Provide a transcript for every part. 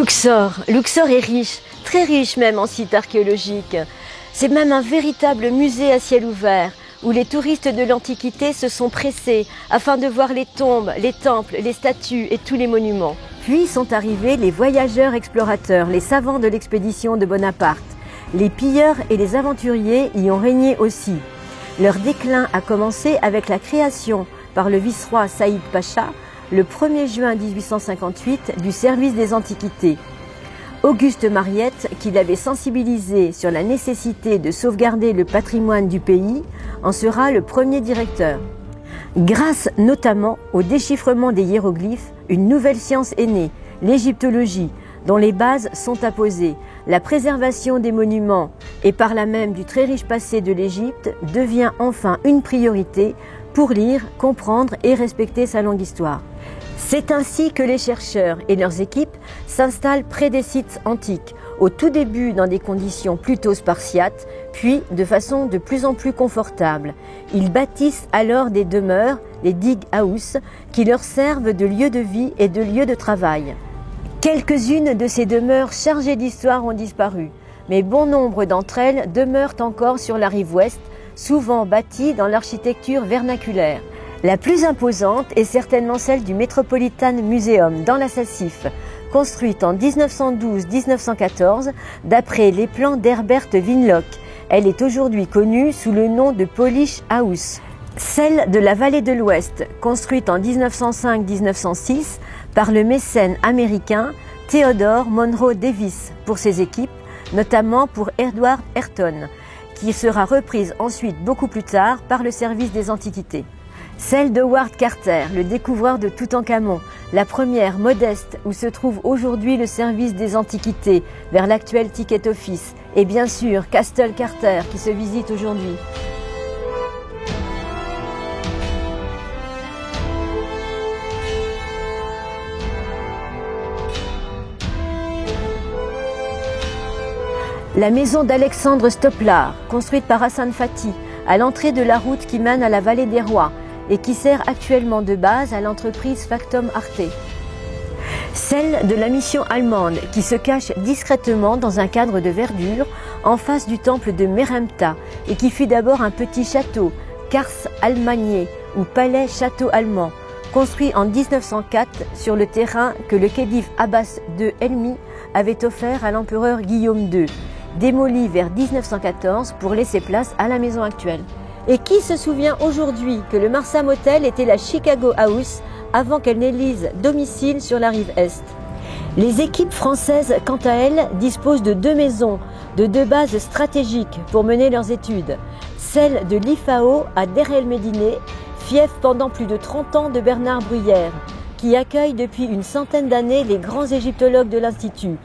Luxor. Luxor est riche, très riche même en sites archéologiques. C'est même un véritable musée à ciel ouvert où les touristes de l'Antiquité se sont pressés afin de voir les tombes, les temples, les statues et tous les monuments. Puis sont arrivés les voyageurs explorateurs, les savants de l'expédition de Bonaparte. Les pilleurs et les aventuriers y ont régné aussi. Leur déclin a commencé avec la création par le vice-roi Saïd Pacha, le 1er juin 1858, du service des Antiquités. Auguste Mariette, qui l'avait sensibilisé sur la nécessité de sauvegarder le patrimoine du pays, en sera le premier directeur. Grâce notamment au déchiffrement des hiéroglyphes, une nouvelle science est née, l'égyptologie, dont les bases sont apposées. La préservation des monuments et par là même du très riche passé de l'Égypte devient enfin une priorité pour lire, comprendre et respecter sa longue histoire. C'est ainsi que les chercheurs et leurs équipes s'installent près des sites antiques, au tout début dans des conditions plutôt spartiates, puis de façon de plus en plus confortable. Ils bâtissent alors des demeures, les dig house, qui leur servent de lieu de vie et de lieu de travail. Quelques-unes de ces demeures chargées d'histoire ont disparu, mais bon nombre d'entre elles demeurent encore sur la rive ouest, souvent bâties dans l'architecture vernaculaire. La plus imposante est certainement celle du Metropolitan Museum dans la Sassif, construite en 1912-1914 d'après les plans d'Herbert Winlock. Elle est aujourd'hui connue sous le nom de Polish House. Celle de la Vallée de l'Ouest, construite en 1905-1906 par le mécène américain Theodore Monroe Davis pour ses équipes, notamment pour Edward Ayrton, qui sera reprise ensuite beaucoup plus tard par le service des Antiquités. Celle de Howard Carter, le découvreur de Toutankhamon, la première modeste où se trouve aujourd'hui le service des Antiquités vers l'actuel Ticket Office, et bien sûr Castle Carter qui se visite aujourd'hui. La maison d'Alexandre Stoplar, construite par Hassan Fati, à l'entrée de la route qui mène à la vallée des Rois et qui sert actuellement de base à l'entreprise Factum Arte. Celle de la mission allemande qui se cache discrètement dans un cadre de verdure en face du temple de Meremta et qui fut d'abord un petit château, Kars Almanier ou palais château allemand, construit en 1904 sur le terrain que le khedive Abbas II Helmi avait offert à l'empereur Guillaume II, démoli vers 1914 pour laisser place à la maison actuelle. Et qui se souvient aujourd'hui que le Marsa Motel était la Chicago House avant qu'elle n'élise domicile sur la rive Est? Les équipes françaises, quant à elles, disposent de 2 maisons, de 2 bases stratégiques pour mener leurs études. Celle de l'IFAO à Deir el-Médine, fief pendant plus de 30 ans de Bernard Bruyère, qui accueille depuis une centaine d'années les grands égyptologues de l'Institut.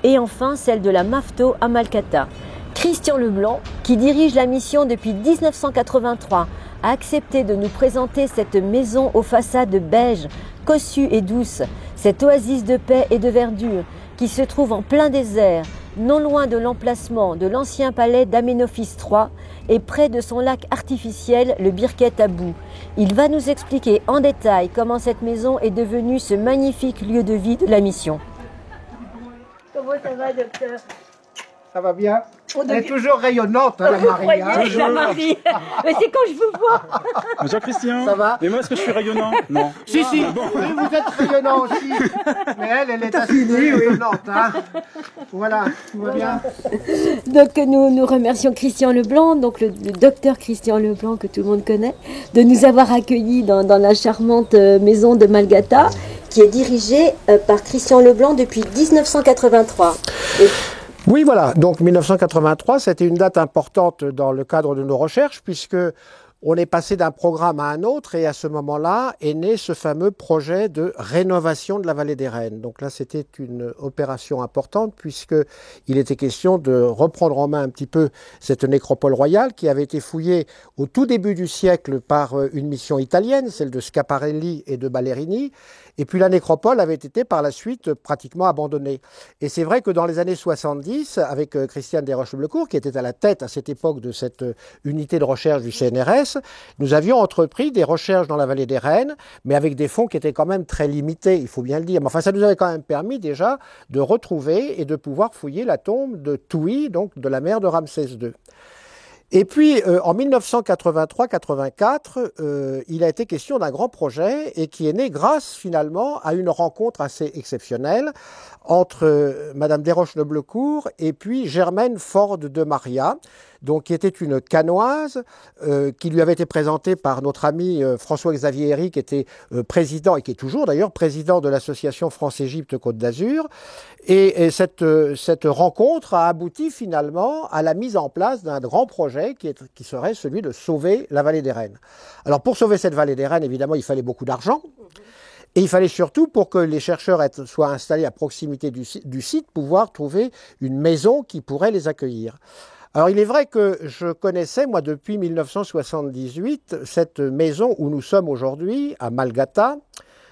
Et enfin celle de la Mafto à Malkata. Christian Leblanc, qui dirige la mission depuis 1983, a accepté de nous présenter cette maison aux façades beige, cossues et douces, cette oasis de paix et de verdure qui se trouve en plein désert, non loin de l'emplacement de l'ancien palais d'Amenophis III et près de son lac artificiel, le Birket Abou. Il va nous expliquer en détail comment cette maison est devenue ce magnifique lieu de vie de la mission. Comment ça va, docteur? Ça va bien? Elle est toujours rayonnante, hein, la Marie. Hein, la Marie. Mais c'est quand je vous vois. Bonjour Christian. Ça va? Mais moi, est-ce que je suis rayonnant? Non. Si, si. Bon. Oui, vous êtes rayonnant aussi. Mais elle est assez rayonnante. Hein. Voilà, tout va bien. Donc nous remercions Christian Leblanc, donc le docteur Christian Leblanc que tout le monde connaît, de nous avoir accueillis dans la charmante maison de Malgata, qui est dirigée par Christian Leblanc depuis 1983. Oui, voilà. Donc 1983, c'était une date importante dans le cadre de nos recherches, puisque on est passé d'un programme à un autre, et à ce moment-là est né ce fameux projet de rénovation de la vallée des Reines. Donc là, c'était une opération importante, puisqu'il était question de reprendre en main un petit peu cette nécropole royale qui avait été fouillée au tout début du siècle par une mission italienne, celle de Schiaparelli et de Ballerini, Et puis la nécropole avait été par la suite pratiquement abandonnée. Et c'est vrai que dans les années 70, avec Christiane Desroches-Leblecourt, qui était à la tête à cette époque de cette unité de recherche du CNRS, nous avions entrepris des recherches dans la vallée des Rennes, mais avec des fonds qui étaient quand même très limités, il faut bien le dire. Mais enfin, ça nous avait quand même permis déjà de retrouver et de pouvoir fouiller la tombe de Touy, donc de la mère de Ramsès II. Et puis, en 1983-84, il a été question d'un grand projet et qui est né grâce, finalement, à une rencontre assez exceptionnelle entre Madame Desroches-Leblecourt et puis Germaine Ford de Maria, donc qui était une canoise, qui lui avait été présentée par notre ami François-Xavier Herry, qui était président, et qui est toujours d'ailleurs président de l'association France-Égypte Côte d'Azur. Et cette rencontre a abouti finalement à la mise en place d'un grand projet qui serait celui de sauver la vallée des Rennes. Alors pour sauver cette vallée des Rennes, évidemment, il fallait beaucoup d'argent. Et il fallait surtout, pour que les chercheurs soient installés à proximité du site, pouvoir trouver une maison qui pourrait les accueillir. Alors il est vrai que je connaissais, moi, depuis 1978, cette maison où nous sommes aujourd'hui, à Malgata,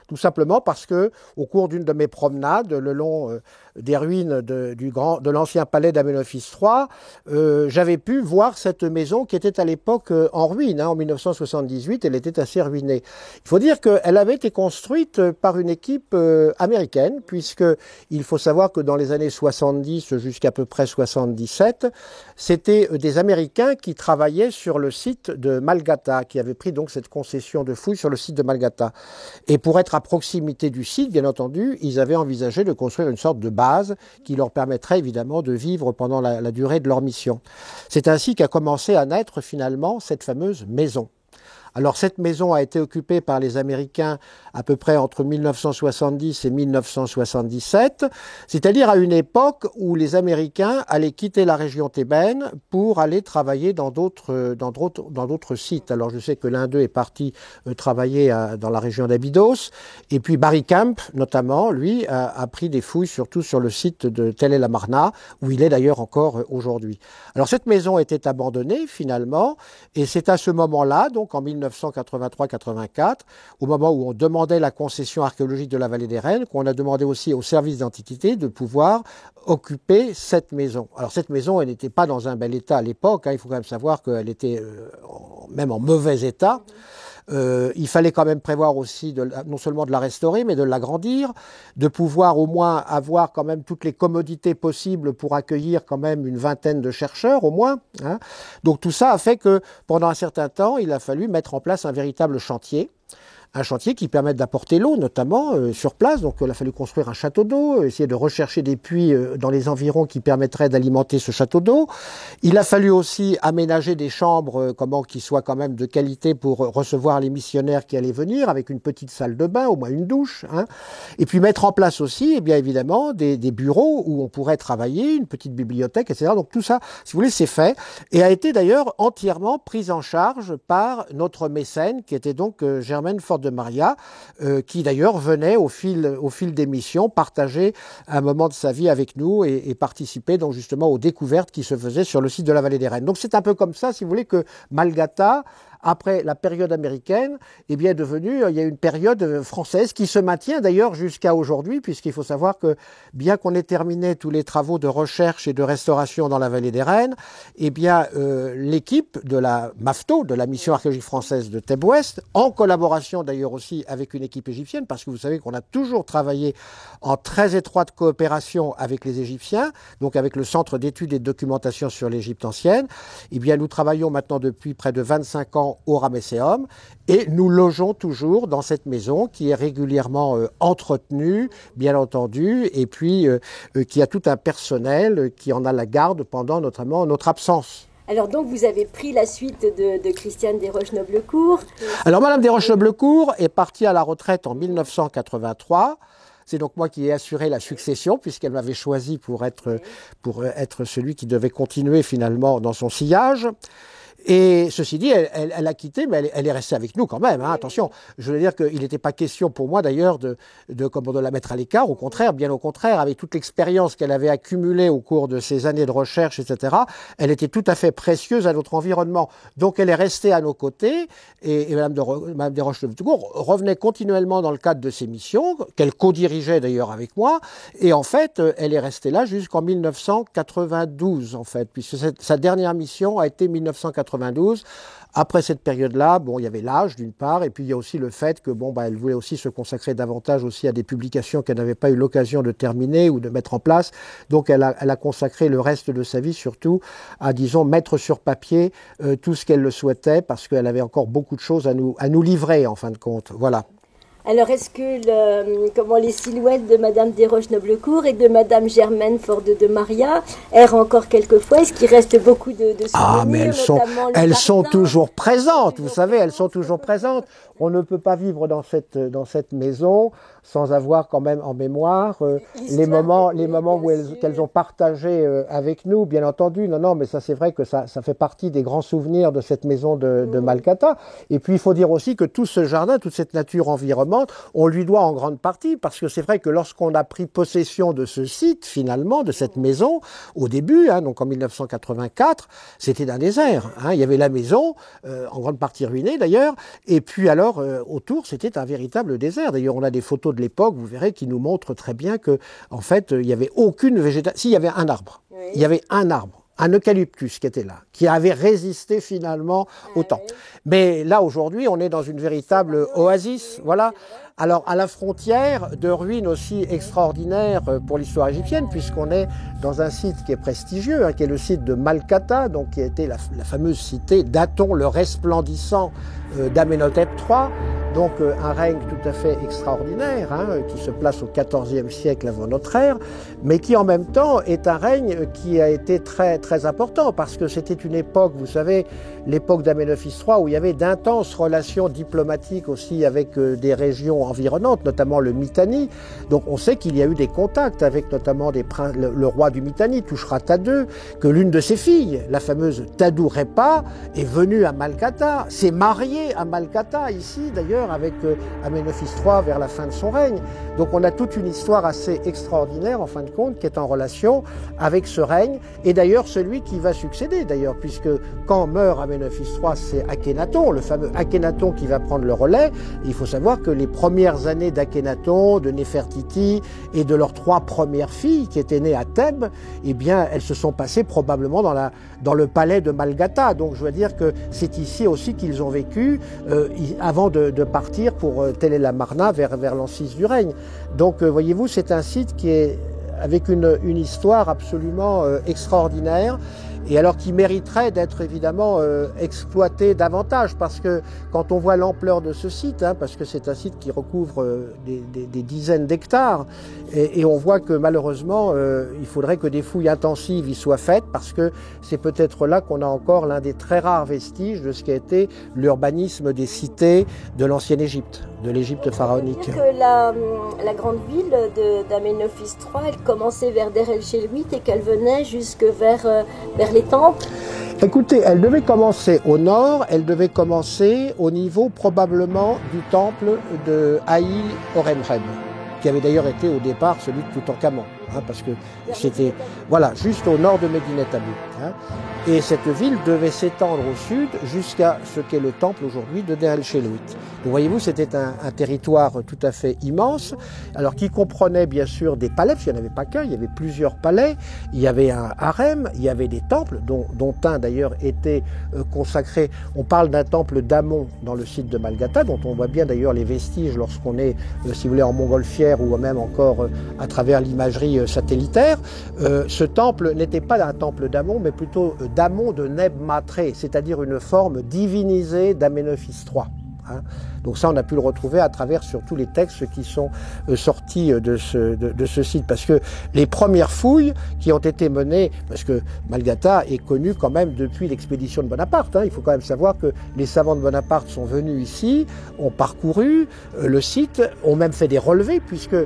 tout simplement parce que, au cours d'une de mes promenades, le long des ruines de l'ancien palais d'Amenophis III, j'avais pu voir cette maison qui était à l'époque en ruine. En 1978, elle était assez ruinée. Il faut dire qu'elle avait été construite par une équipe américaine, puisque il faut savoir que dans les années 70 jusqu'à peu près 77, c'était des Américains qui travaillaient sur le site de Malgata, qui avaient pris donc cette concession de fouilles sur le site de Malgata. Et pour être à proximité du site, bien entendu, ils avaient envisagé de construire une sorte de base qui leur permettrait évidemment de vivre pendant la durée de leur mission. C'est ainsi qu'a commencé à naître finalement cette fameuse maison. Alors cette maison a été occupée par les Américains à peu près entre 1970 et 1977, c'est-à-dire à une époque où les Américains allaient quitter la région thébaine pour aller travailler dans d'autres sites. Alors je sais que l'un d'eux est parti travailler dans la région d'Abydos, et puis Barry Camp, notamment, lui, a pris des fouilles surtout sur le site de Tel El Amarna, où il est d'ailleurs encore aujourd'hui. Alors cette maison était abandonnée finalement, et c'est à ce moment-là, donc en 1983-84, au moment où on demandait la concession archéologique de la vallée des Rennes, qu'on a demandé aussi au service d'antiquité de pouvoir occuper cette maison. Alors cette maison, elle n'était pas dans un bel état à l'époque, il faut quand même savoir qu'elle était même en mauvais état. Il fallait quand même prévoir aussi non seulement de la restaurer, mais de l'agrandir, de pouvoir au moins avoir quand même toutes les commodités possibles pour accueillir quand même une vingtaine de chercheurs au moins. Donc tout ça a fait que pendant un certain temps, il a fallu mettre en place un véritable chantier. Un chantier qui permette d'apporter l'eau, notamment sur place. Donc il a fallu construire un château d'eau, essayer de rechercher des puits dans les environs qui permettraient d'alimenter ce château d'eau. Il a fallu aussi aménager des chambres qui soient quand même de qualité pour recevoir les missionnaires qui allaient venir, avec une petite salle de bain, au moins une douche. Et puis mettre en place aussi, eh bien évidemment, des bureaux où on pourrait travailler, une petite bibliothèque, etc. Donc tout ça, si vous voulez, c'est fait. Et a été d'ailleurs entièrement pris en charge par notre mécène, qui était donc Germaine Ford de Maria, qui d'ailleurs venait au fil des missions partager un moment de sa vie avec nous et participer donc justement aux découvertes qui se faisaient sur le site de la vallée des Rennes. Donc c'est un peu comme ça, si vous voulez, que Malgata, après la période américaine, eh bien, il y a une période française qui se maintient d'ailleurs jusqu'à aujourd'hui, puisqu'il faut savoir que bien qu'on ait terminé tous les travaux de recherche et de restauration dans la vallée des Rennes, eh bien, l'équipe de la MAFTO, de la mission archéologique française de Thèbes-Ouest, en collaboration d'ailleurs aussi avec une équipe égyptienne, parce que vous savez qu'on a toujours travaillé en très étroite coopération avec les Égyptiens, donc avec le Centre d'études et de documentation sur l'Égypte ancienne, eh bien, nous travaillons maintenant depuis près de 25 ans au Ramesséum, et nous logeons toujours dans cette maison qui est régulièrement entretenue, bien entendu, et puis qui a tout un personnel qui en a la garde pendant notamment notre absence. Alors donc vous avez pris la suite de Christiane Desroches-Leblecourt. Alors Madame Desroches-Leblecourt est partie à la retraite en 1983. C'est donc moi qui ai assuré la succession, puisqu'elle m'avait choisi pour être celui qui devait continuer finalement dans son sillage. Et ceci dit, elle a quitté, mais elle est restée avec nous quand même. Hein, attention, je veux dire qu'il n'était pas question pour moi d'ailleurs de la mettre à l'écart. Au contraire, bien au contraire, avec toute l'expérience qu'elle avait accumulée au cours de ces années de recherche, etc., elle était tout à fait précieuse à notre environnement. Donc elle est restée à nos côtés et Madame Desroches-Levaucourt revenait continuellement dans le cadre de ses missions, qu'elle co-dirigeait d'ailleurs avec moi. Et en fait, elle est restée là jusqu'en 1992, en fait, puisque sa dernière mission a été 1992. Après cette période-là, bon, il y avait l'âge d'une part, et puis il y a aussi le fait que elle voulait aussi se consacrer davantage aussi à des publications qu'elle n'avait pas eu l'occasion de terminer ou de mettre en place. Donc elle a consacré le reste de sa vie surtout à, disons, mettre sur papier tout ce qu'elle le souhaitait, parce qu'elle avait encore beaucoup de choses à nous livrer en fin de compte. Voilà. Alors, est-ce que les silhouettes de Madame Desroches-Noblecourt et de Madame Germaine Ford de Maria errent encore quelquefois? Est-ce qu'il reste beaucoup de souvenirs? Ah, mais elles sont toujours présentes, vous savez, elles sont toujours présentes. On ne peut pas vivre dans cette maison sans avoir quand même en mémoire les moments qu'elles ont partagés avec nous, bien entendu. Non, mais ça c'est vrai que ça fait partie des grands souvenirs de cette maison de Malkata. Et puis il faut dire aussi que tout ce jardin, toute cette nature environnante, on lui doit en grande partie, parce que c'est vrai que lorsqu'on a pris possession de ce site, finalement, de cette maison, au début, donc en 1984, c'était un désert. Il y avait la maison, en grande partie ruinée d'ailleurs, et puis alors autour, c'était un véritable désert. D'ailleurs, on a des photos de l'époque, vous verrez, qui nous montrent très bien que, en fait, il n'y avait aucune végétation. Si, il y avait un arbre. Oui. Il y avait un arbre, un eucalyptus qui était là, qui avait résisté finalement au temps. Oui. Mais là, aujourd'hui, on est dans une véritable oasis, voilà. Alors, à la frontière de ruines aussi extraordinaires pour l'histoire égyptienne, puisqu'on est dans un site qui est prestigieux, qui est le site de Malkata, donc qui a été la fameuse cité d'Aton, le resplendissant d'Amenhotep III, donc un règne tout à fait extraordinaire, qui se place au XIVe siècle avant notre ère, mais qui en même temps est un règne qui a été très très important, parce que c'était une époque, vous savez, l'époque d'Amenophis III, où il y avait d'intenses relations diplomatiques aussi avec des régions environnantes, notamment le Mitanni. Donc on sait qu'il y a eu des contacts avec notamment le roi du Mitanni, Tushratta II, que l'une de ses filles, la fameuse Tadou-Repa, est venue à Malkata, s'est mariée à Malkata, ici d'ailleurs, avec Amenophis III vers la fin de son règne. Donc on a toute une histoire assez extraordinaire, en fin de compte, qui est en relation avec ce règne, et d'ailleurs celui qui va succéder, d'ailleurs, puisque quand meurt Amenophis III, c'est Akhenaton, le fameux Akhenaton qui va prendre le relais. Et il faut savoir que les premières années d'Akhenaton, de Néfertiti et de leurs 3 premières filles qui étaient nées à Thèbes, eh bien, elles se sont passées probablement dans le palais de Malgata. Donc, je veux dire que c'est ici aussi qu'ils ont vécu avant de partir pour Tel El Amarna vers l'an 6 du règne. Donc, voyez-vous, c'est un site qui est avec une histoire absolument extraordinaire, et alors qui mériterait d'être évidemment exploité davantage, parce que quand on voit l'ampleur de ce site, parce que c'est un site qui recouvre des dizaines d'hectares, et on voit que malheureusement il faudrait que des fouilles intensives y soient faites, parce que c'est peut-être là qu'on a encore l'un des très rares vestiges de ce qui a été l'urbanisme des cités de l'ancienne Égypte, de l'Égypte pharaonique. On peut dire que la grande ville d'Amenophis III, elle commençait vers Der el-Shelout et qu'elle venait jusque vers les temples? Écoutez, elle devait commencer au nord, elle devait commencer au niveau probablement du temple de Haïl Horemheb, qui avait d'ailleurs été au départ celui de Toutankhamon, parce que c'était juste au nord de Medinet Habu. Et cette ville devait s'étendre au sud jusqu'à ce qu'est le temple aujourd'hui de Der el-Shelout. Donc voyez-vous, c'était un territoire tout à fait immense, alors qui comprenait bien sûr des palais, parce qu'il n'y en avait pas qu'un, il y avait plusieurs palais, il y avait un harem, il y avait des temples, dont un d'ailleurs était consacré. On parle d'un temple d'Amon dans le site de Malgata, dont on voit bien d'ailleurs les vestiges lorsqu'on est, si vous voulez, en montgolfière ou même encore à travers l'imagerie satellitaire. Ce temple n'était pas un temple d'Amon, mais plutôt d'Amon de Neb Matré, c'est-à-dire une forme divinisée d'Amenophis III. hein. Donc ça, on a pu le retrouver à travers surtout les textes qui sont sortis de ce site. Parce que les premières fouilles qui ont été menées, parce que Malgata est connu quand même depuis l'expédition de Bonaparte, hein. Il faut quand même savoir que les savants de Bonaparte sont venus ici, ont parcouru le site, ont même fait des relevés, puisque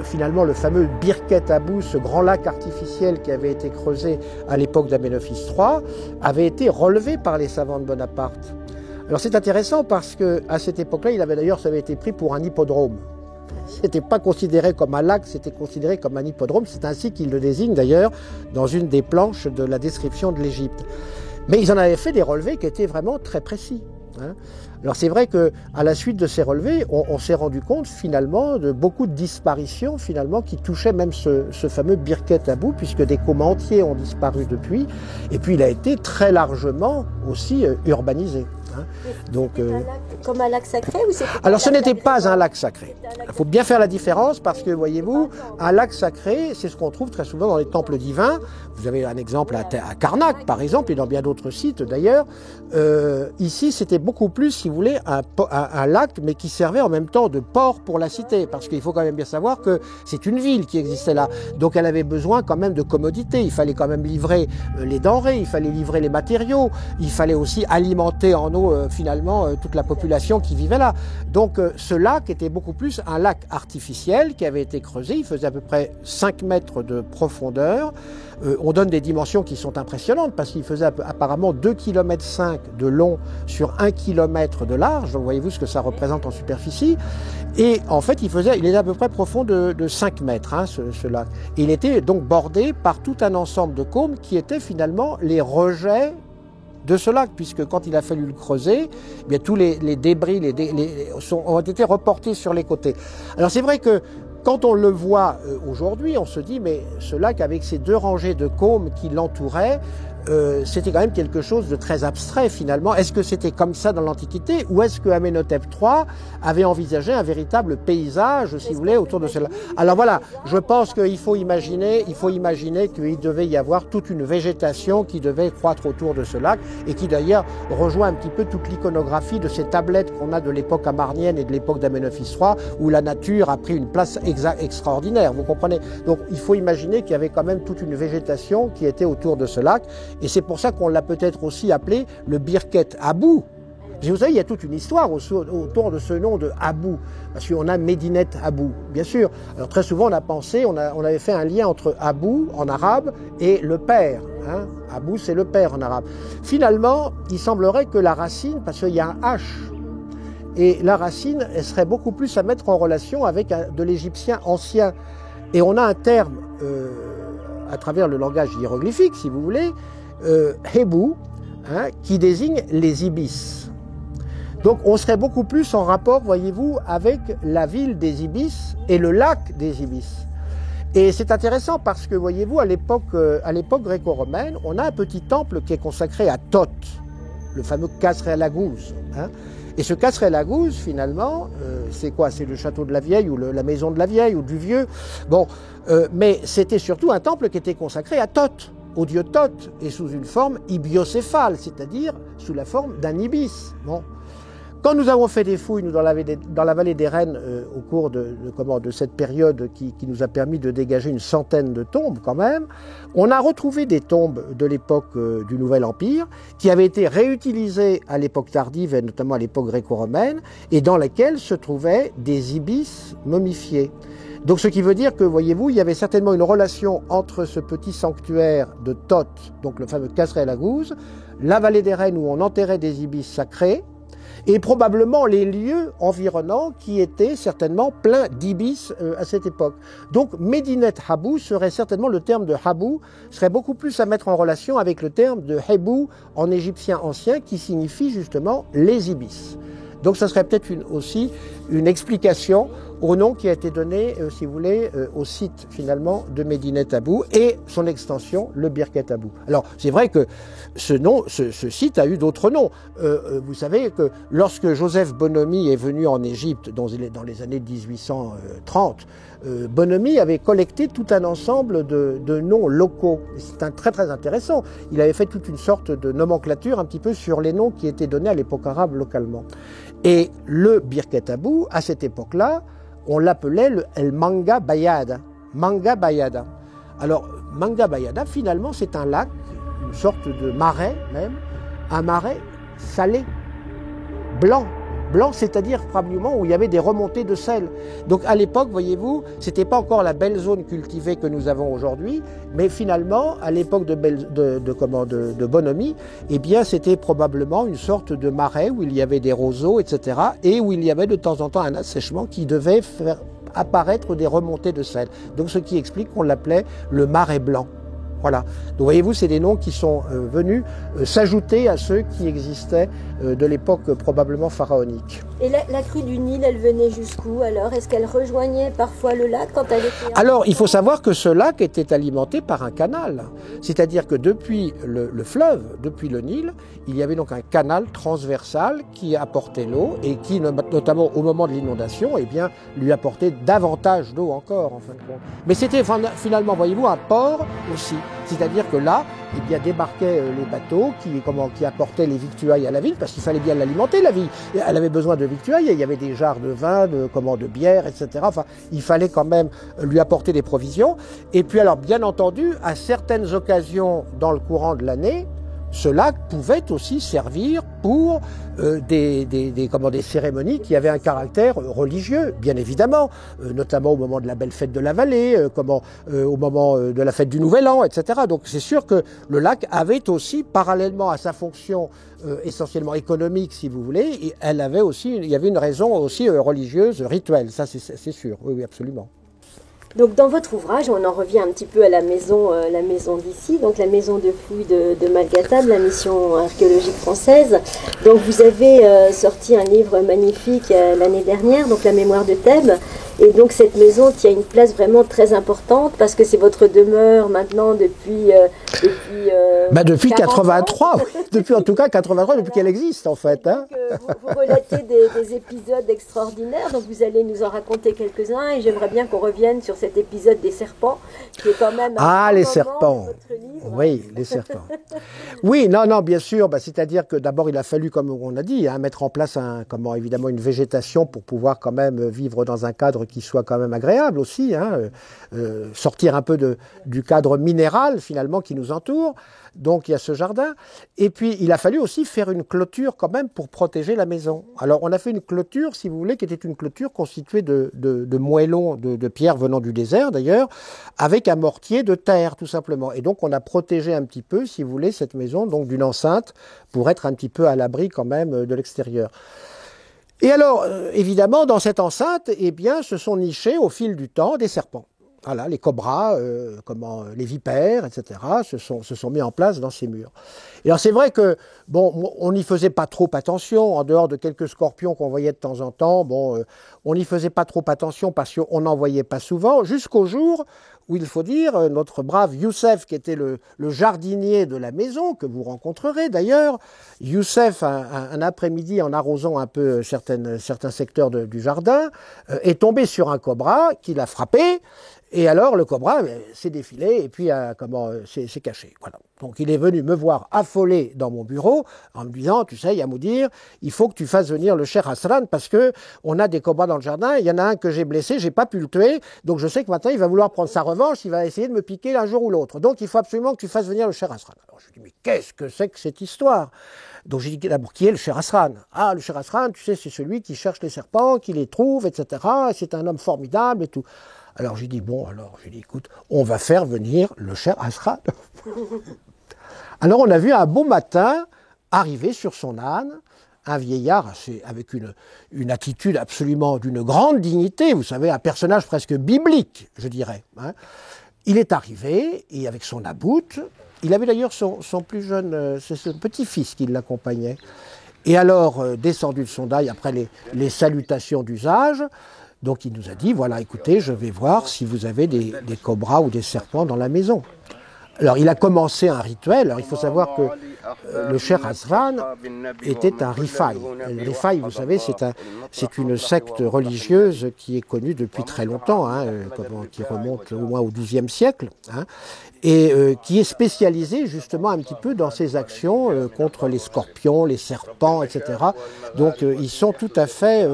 finalement le fameux Birket Abou, ce grand lac artificiel qui avait été creusé à l'époque d'Amenophis III, avait été relevé par les savants de Bonaparte. Alors c'est intéressant parce que à cette époque-là, ça avait été pris pour un hippodrome. C'était pas considéré comme un lac, c'était considéré comme un hippodrome. C'est ainsi qu'ils le désignent d'ailleurs dans une des planches de la description de l'Égypte. Mais ils en avaient fait des relevés qui étaient vraiment très précis, hein. Alors c'est vrai que à la suite de ces relevés, on s'est rendu compte finalement de beaucoup de disparitions finalement qui touchaient même ce fameux Birket Abou, puisque des cômes entiers ont disparu depuis, et puis il a été très largement aussi urbanisé, hein. Donc comme un lac sacré ou c'était alors ce n'était pas un lac sacré. Il faut bien faire la différence parce que voyez-vous, un lac sacré, c'est ce qu'on trouve très souvent dans les temples divins. Vous avez un exemple à Karnak par exemple et dans bien d'autres sites d'ailleurs. Ici, c'était beaucoup plus, si vous voulez, un lac, mais qui servait en même temps de port pour la cité, parce qu'il faut quand même bien savoir que c'est une ville qui existait là, donc elle avait besoin quand même de commodité. Il fallait quand même livrer les denrées, il fallait livrer les matériaux, il fallait aussi alimenter en eau finalement toute la population qui vivait là. Donc ce lac était beaucoup plus un lac artificiel qui avait été creusé, il faisait à peu près 5 mètres de profondeur. On donne des dimensions qui sont impressionnantes parce qu'il faisait apparemment 2,5 km de long sur 1 km de large. Donc voyez-vous ce que ça représente en superficie. Et en fait, il est à peu près profond de 5 mètres, hein, ce lac. Et il était donc bordé par tout un ensemble de cômes qui étaient finalement les rejets de ce lac, puisque quand il a fallu le creuser, eh bien, tous les débris ont été reportés sur les côtés. Alors c'est vrai que quand on le voit aujourd'hui, on se dit, mais ce lac avec ces 2 rangées de cômes qui l'entouraient, c'était quand même quelque chose de très abstrait finalement. Est-ce que c'était comme ça dans l'Antiquité ou est-ce que Amenhotep III avait envisagé un véritable paysage, si vous voulez, autour de cela? Alors voilà, je pense qu'il faut imaginer qu'il devait y avoir toute une végétation qui devait croître autour de ce lac et qui d'ailleurs rejoint un petit peu toute l'iconographie de ces tablettes qu'on a de l'époque amarnienne et de l'époque d'Amenophis III où la nature a pris une place extraordinaire, vous comprenez? Donc il faut imaginer qu'il y avait quand même toute une végétation qui était autour de ce lac. Et c'est pour ça qu'on l'a peut-être aussi appelé le Birket Abou. Vous savez, il y a toute une histoire autour de ce nom de Abou, parce qu'on a Medinet Abou, bien sûr. Alors très souvent, on avait fait un lien entre Abou en arabe et le père, hein. Abou, c'est le père en arabe. Finalement, il semblerait que la racine, parce qu'il y a un H, et la racine, elle serait beaucoup plus à mettre en relation avec de l'égyptien ancien. Et on a un terme à travers le langage hiéroglyphique, si vous voulez, Hebou, hein, qui désigne les ibis. Donc on serait beaucoup plus en rapport, voyez-vous, avec la ville des ibis et le lac des ibis. Et c'est intéressant parce que, voyez-vous, à l'époque gréco-romaine, on a un petit temple qui est consacré à Thoth, le fameux Khasr-el-Aghouz, hein. Et ce Khasr-el-Aghouz, finalement, c'est quoi? C'est le château de la Vieille ou la maison de la Vieille ou du Vieux. Bon, mais c'était surtout un temple qui était consacré à Thoth, au dieu Thoth, et sous une forme ibiocéphale, c'est-à-dire sous la forme d'un ibis. Bon. Quand nous avons fait des fouilles dans la vallée des Rennes au cours de cette période qui nous a permis de dégager une centaine de tombes quand même, on a retrouvé des tombes de l'époque du Nouvel Empire qui avaient été réutilisées à l'époque tardive et notamment à l'époque gréco-romaine et dans lesquelles se trouvaient des ibis momifiés. Donc ce qui veut dire que, voyez-vous, il y avait certainement une relation entre ce petit sanctuaire de Thoth, donc le fameux Khasr-el-Aghouz, la vallée des Rennes où on enterrait des ibis sacrés, et probablement les lieux environnants qui étaient certainement pleins d'ibis à cette époque. Donc Medinet Habou serait certainement, le terme de Habou serait beaucoup plus à mettre en relation avec le terme de Hebou en égyptien ancien qui signifie justement les ibis. Donc ça serait peut-être aussi une explication au nom qui a été donné, si vous voulez, au site finalement de Medinet Abou et son extension, le Birket Abou. Alors c'est vrai que ce site a eu d'autres noms. Vous savez que lorsque Joseph Bonomi est venu en Égypte dans les années 1830, Bonomi avait collecté tout un ensemble de noms locaux. C'est très très intéressant. Il avait fait toute une sorte de nomenclature un petit peu sur les noms qui étaient donnés à l'époque arabe localement. Et le Birket Abou, à cette époque-là, on l'appelait le El Manga Bayada. Manga Bayada. Alors, Manga Bayada, finalement, c'est un lac, une sorte de marais même, un marais salé, blanc. Blanc, c'est-à-dire probablement où il y avait des remontées de sel. Donc à l'époque, voyez-vous, c'était pas encore la belle zone cultivée que nous avons aujourd'hui, mais finalement, à l'époque de Bonomi, eh bien, c'était probablement une sorte de marais où il y avait des roseaux, etc., et où il y avait de temps en temps un assèchement qui devait faire apparaître des remontées de sel. Donc ce qui explique qu'on l'appelait le marais blanc. Voilà. Donc voyez-vous, c'est des noms qui sont venus s'ajouter à ceux qui existaient de l'époque probablement pharaonique. Et la crue du Nil, elle venait jusqu'où alors? Est-ce qu'elle rejoignait parfois le lac quand elle était... Alors, il faut savoir que ce lac était alimenté par un canal. C'est-à-dire que depuis le fleuve, depuis le Nil, il y avait donc un canal transversal qui apportait l'eau et qui, notamment au moment de l'inondation, eh bien, lui apportait davantage d'eau encore, en fin de compte. Mais c'était finalement, voyez-vous, un port aussi. C'est-à-dire que là, eh bien, débarquaient les bateaux qui apportaient les victuailles à la ville, parce qu'il fallait bien l'alimenter, la ville. Elle avait besoin de victuailles, il y avait des jarres de vin, de bière, etc. Enfin, il fallait quand même lui apporter des provisions. Et puis alors, bien entendu, à certaines occasions dans le courant de l'année, ce lac pouvait aussi servir pour des cérémonies qui avaient un caractère religieux, bien évidemment, notamment au moment de la belle fête de la vallée, au moment de la fête du Nouvel An, etc. Donc c'est sûr que le lac avait aussi, parallèlement à sa fonction essentiellement économique, si vous voulez, il y avait une raison aussi religieuse, rituelle, ça c'est sûr, oui, absolument. Donc dans votre ouvrage, on en revient un petit peu à la maison d'ici, donc la maison de fouilles de Malgatab, la mission archéologique française. Donc vous avez sorti un livre magnifique l'année dernière, donc La mémoire de Thèbes. Et donc cette maison tient une place vraiment très importante parce que c'est votre demeure maintenant depuis 83, oui. Depuis en tout cas 83, depuis qu'elle existe en fait. Hein. Donc, vous relatez des épisodes extraordinaires, donc vous allez nous en raconter quelques-uns et j'aimerais bien qu'on revienne sur cet épisode des serpents qui est quand même les serpents. De votre livre. Oui, les serpents. Oui, non, bien sûr, c'est-à-dire que d'abord il a fallu, comme on a dit, mettre en place évidemment une végétation pour pouvoir quand même vivre dans un cadre qui soit quand même agréable aussi, sortir un peu du cadre minéral finalement qui nous entoure. Donc il y a ce jardin. Et puis il a fallu aussi faire une clôture quand même pour protéger la maison. Alors on a fait une clôture, si vous voulez, qui était une clôture constituée de moellons, de pierres venant du désert d'ailleurs, avec un mortier de terre tout simplement. Et donc on a protégé un petit peu, si vous voulez, cette maison donc d'une enceinte pour être un petit peu à l'abri quand même de l'extérieur. Et alors, évidemment, dans cette enceinte, eh bien, se sont nichés au fil du temps des serpents. Voilà, les cobras, les vipères, etc., se sont mis en place dans ces murs. Et alors c'est vrai que, on n'y faisait pas trop attention, en dehors de quelques scorpions qu'on voyait de temps en temps, on n'y faisait pas trop attention parce qu'on n'en voyait pas souvent, jusqu'au jour où, il faut dire, notre brave Youssef, qui était le jardinier de la maison, que vous rencontrerez d'ailleurs, Youssef, un après-midi, en arrosant un peu certains secteurs du jardin, est tombé sur un cobra qui l'a frappé. Et alors le cobra s'est défilé et puis s'est caché. Voilà. Donc il est venu me voir affolé dans mon bureau en me disant, tu sais, Yamoudir, il faut que tu fasses venir le cher Hasran parce que on a des cobras dans le jardin. Il y en a un que j'ai blessé, j'ai pas pu le tuer, donc je sais que maintenant il va vouloir prendre sa revanche, il va essayer de me piquer un jour ou l'autre. Donc il faut absolument que tu fasses venir le cher Hasran. Alors je lui dis, mais qu'est-ce que c'est que cette histoire? Donc j'ai dit d'abord, qui est le cher Hasran? Ah, le cher Hasran, tu sais, c'est celui qui cherche les serpents, qui les trouve, etc. C'est un homme formidable et tout. Alors j'ai dit, écoute, on va faire venir le cher Hasran. Alors on a vu un beau matin arriver sur son âne un vieillard avec une attitude absolument d'une grande dignité, vous savez, un personnage presque biblique, je dirais. Hein. Il est arrivé et avec son about, il avait d'ailleurs son plus jeune, c'est son petit-fils qui l'accompagnait. Et alors, descendu de son dail, après les salutations d'usage, donc il nous a dit, voilà, écoutez, je vais voir si vous avez des cobras ou des serpents dans la maison. Alors, il a commencé un rituel. Alors, il faut savoir que le Cheikh Hasran était un Rifaï. Le Rifaï, vous savez, c'est une secte religieuse qui est connue depuis très longtemps, hein, qui remonte au moins au XIIe siècle, hein, et qui est spécialisée justement un petit peu dans ses actions contre les scorpions, les serpents, etc. Donc, ils sont tout à fait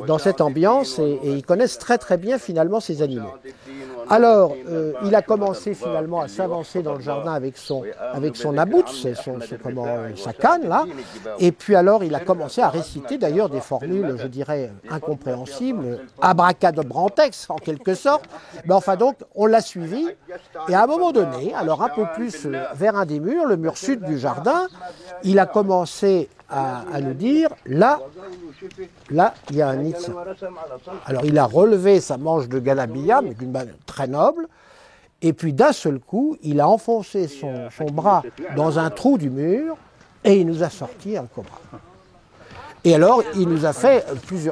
dans cette ambiance et ils connaissent très très bien finalement ces animaux. Alors, il a commencé finalement à s'avancer dans le jardin avec son about, sa canne là, et puis alors il a commencé à réciter d'ailleurs des formules, je dirais, incompréhensibles, abracadabrantex en quelque sorte, mais enfin donc on l'a suivi, et à un moment donné, alors un peu plus vers un des murs, le mur sud du jardin, il a commencé à nous dire, là, il y a un nid de serpent. Alors il a relevé sa manche de galabia, mais d'une manière très noble, et puis d'un seul coup, il a enfoncé son bras dans un trou du mur, et il nous a sorti un cobra. Et alors, il nous a fait,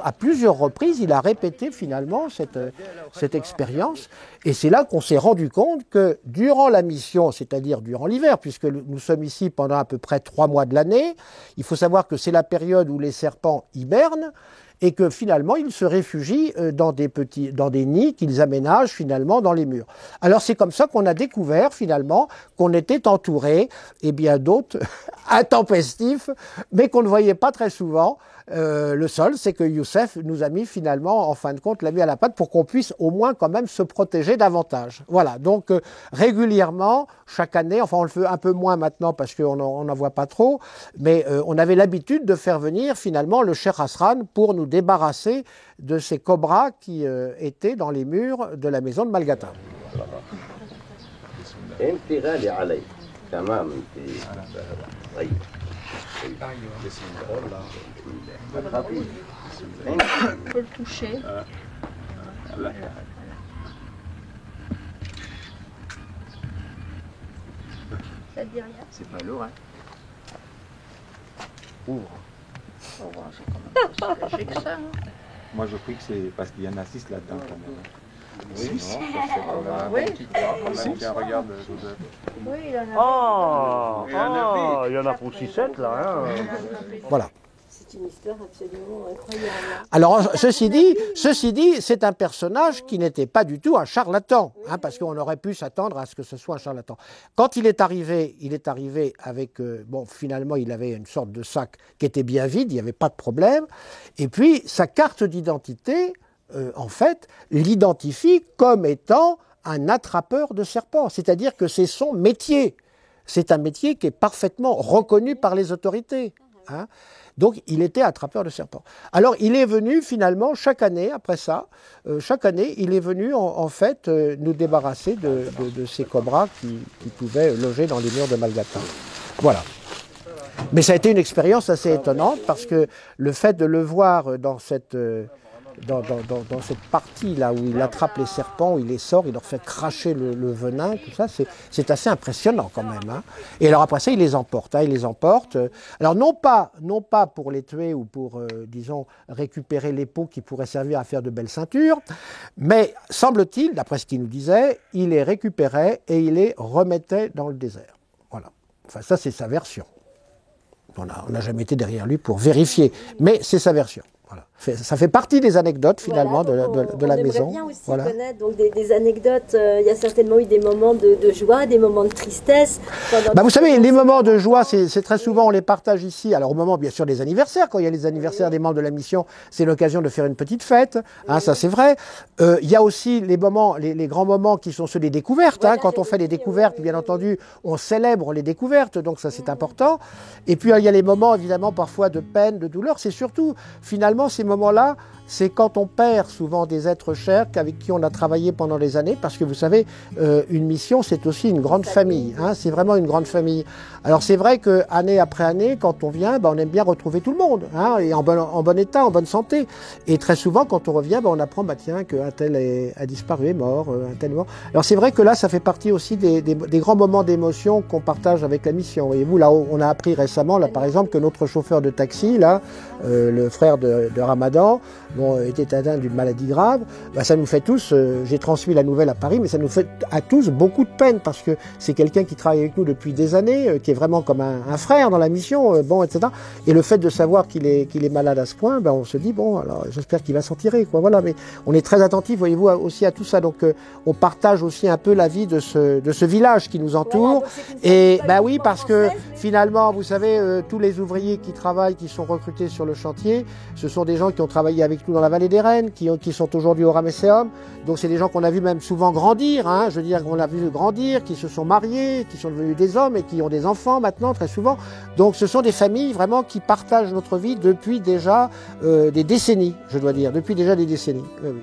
à plusieurs reprises, il a répété finalement cette expérience. Et c'est là qu'on s'est rendu compte que durant la mission, c'est-à-dire durant l'hiver, puisque nous sommes ici pendant à peu près 3 mois de l'année, il faut savoir que c'est la période où les serpents hibernent, et que finalement, ils se réfugient dans des nids qu'ils aménagent finalement dans les murs. Alors c'est comme ça qu'on a découvert finalement qu'on était entouré, et bien d'autres intempestifs, mais qu'on ne voyait pas très souvent. Le seul, c'est que Youssef nous a mis finalement, en fin de compte, l'a mis à la patte pour qu'on puisse au moins quand même se protéger davantage. Voilà, donc régulièrement, chaque année, enfin on le fait un peu moins maintenant parce qu'on n'en voit pas trop, mais on avait l'habitude de faire venir finalement le Cheikh Hasran pour nous débarrasser de ces cobras qui étaient dans les murs de la maison de Malgata. On peut le toucher. Ça te dit rien? C'est pas lourd, hein? Oh, c'est quand même plus léger que ça. Hein. Moi, je prie que c'est parce qu'il y en a 6 là-dedans quand même. Oui, Oui. Tiens, regarde, Joseph. Oui, il en a. Il y en a pour 6-7 là. Hein. Voilà. C'est une histoire absolument incroyable. Alors, ceci dit, c'est un personnage qui n'était pas du tout un charlatan, hein, parce qu'on aurait pu s'attendre à ce que ce soit un charlatan. Quand il est arrivé avec, finalement, il avait une sorte de sac qui était bien vide, il n'y avait pas de problème, et puis sa carte d'identité, en fait, l'identifie comme étant un attrapeur de serpents, c'est-à-dire que c'est son métier. C'est un métier qui est parfaitement reconnu par les autorités, hein. Donc, il était attrapeur de serpents. Alors, il est venu finalement, chaque année, après ça, il est venu en fait nous débarrasser de ces cobras qui pouvaient loger dans les murs de Malgata. Voilà. Mais ça a été une expérience assez étonnante parce que le fait de le voir dans cette partie-là où il attrape les serpents, où il les sort, il leur fait cracher le venin, tout ça, c'est assez impressionnant quand même. Hein. Et alors après ça, il les emporte. Alors non pas pour les tuer ou pour, disons, récupérer les peaux qui pourraient servir à faire de belles ceintures, mais semble-t-il, d'après ce qu'il nous disait, il les récupérait et il les remettait dans le désert. Voilà. Enfin ça, c'est sa version. On n'a jamais été derrière lui pour vérifier, mais c'est sa version. Voilà. Ça fait partie des anecdotes finalement de la maison. On aimerait bien aussi connaître donc, des anecdotes. Il y a certainement eu des moments de joie, des moments de tristesse. Vous savez, les moments de joie, c'est très souvent, on les partage ici. Alors au moment bien sûr des anniversaires, quand il y a les anniversaires des membres de la mission, c'est l'occasion de faire une petite fête, hein, ça c'est vrai. Il y a aussi les moments, les grands moments qui sont ceux des découvertes. Voilà, hein, quand on fait les découvertes, bien entendu, on célèbre les découvertes, donc ça c'est important. Et puis il y a les moments évidemment parfois de peine, de douleur. C'est surtout finalement ces moments-là c'est quand on perd souvent des êtres chers avec qui on a travaillé pendant des années, parce que vous savez, une mission, c'est aussi une grande famille, hein, c'est vraiment une grande famille. Alors c'est vrai que année après année, quand on vient, on aime bien retrouver tout le monde, hein, et en bon état, en bonne santé. Et très souvent, quand on revient, on apprend, tiens, qu'un tel a disparu, est mort, un tel est mort. Alors c'est vrai que là, ça fait partie aussi des grands moments d'émotion qu'on partage avec la mission. Voyez-vous, là, on a appris récemment, là, par exemple, que notre chauffeur de taxi, là, le frère de Ramadan, était atteint d'une maladie grave. Ça nous fait tous, j'ai transmis la nouvelle à Paris, mais ça nous fait à tous beaucoup de peine, parce que c'est quelqu'un qui travaille avec nous depuis des années, qui est vraiment comme un frère dans la mission, etc. Et le fait de savoir qu'il est malade à ce point, on se dit, alors j'espère qu'il va s'en tirer, quoi. Voilà, mais on est très attentif, voyez-vous, aussi à tout ça. Donc on partage aussi un peu la vie de ce village qui nous entoure. Et oui, parce que finalement, vous savez, tous les ouvriers qui travaillent, qui sont recrutés sur le chantier, ce sont des gens qui ont travaillé avec nous dans la vallée des Rennes, qui sont aujourd'hui au Ramesséum. Donc c'est des gens qu'on a vu même souvent grandir, hein, je veux dire, qu'on a vu grandir, qui se sont mariés, qui sont devenus des hommes et qui ont des enfants maintenant, très souvent. Donc ce sont des familles vraiment qui partagent notre vie depuis déjà des décennies, je dois dire, depuis déjà des décennies. Oui, oui.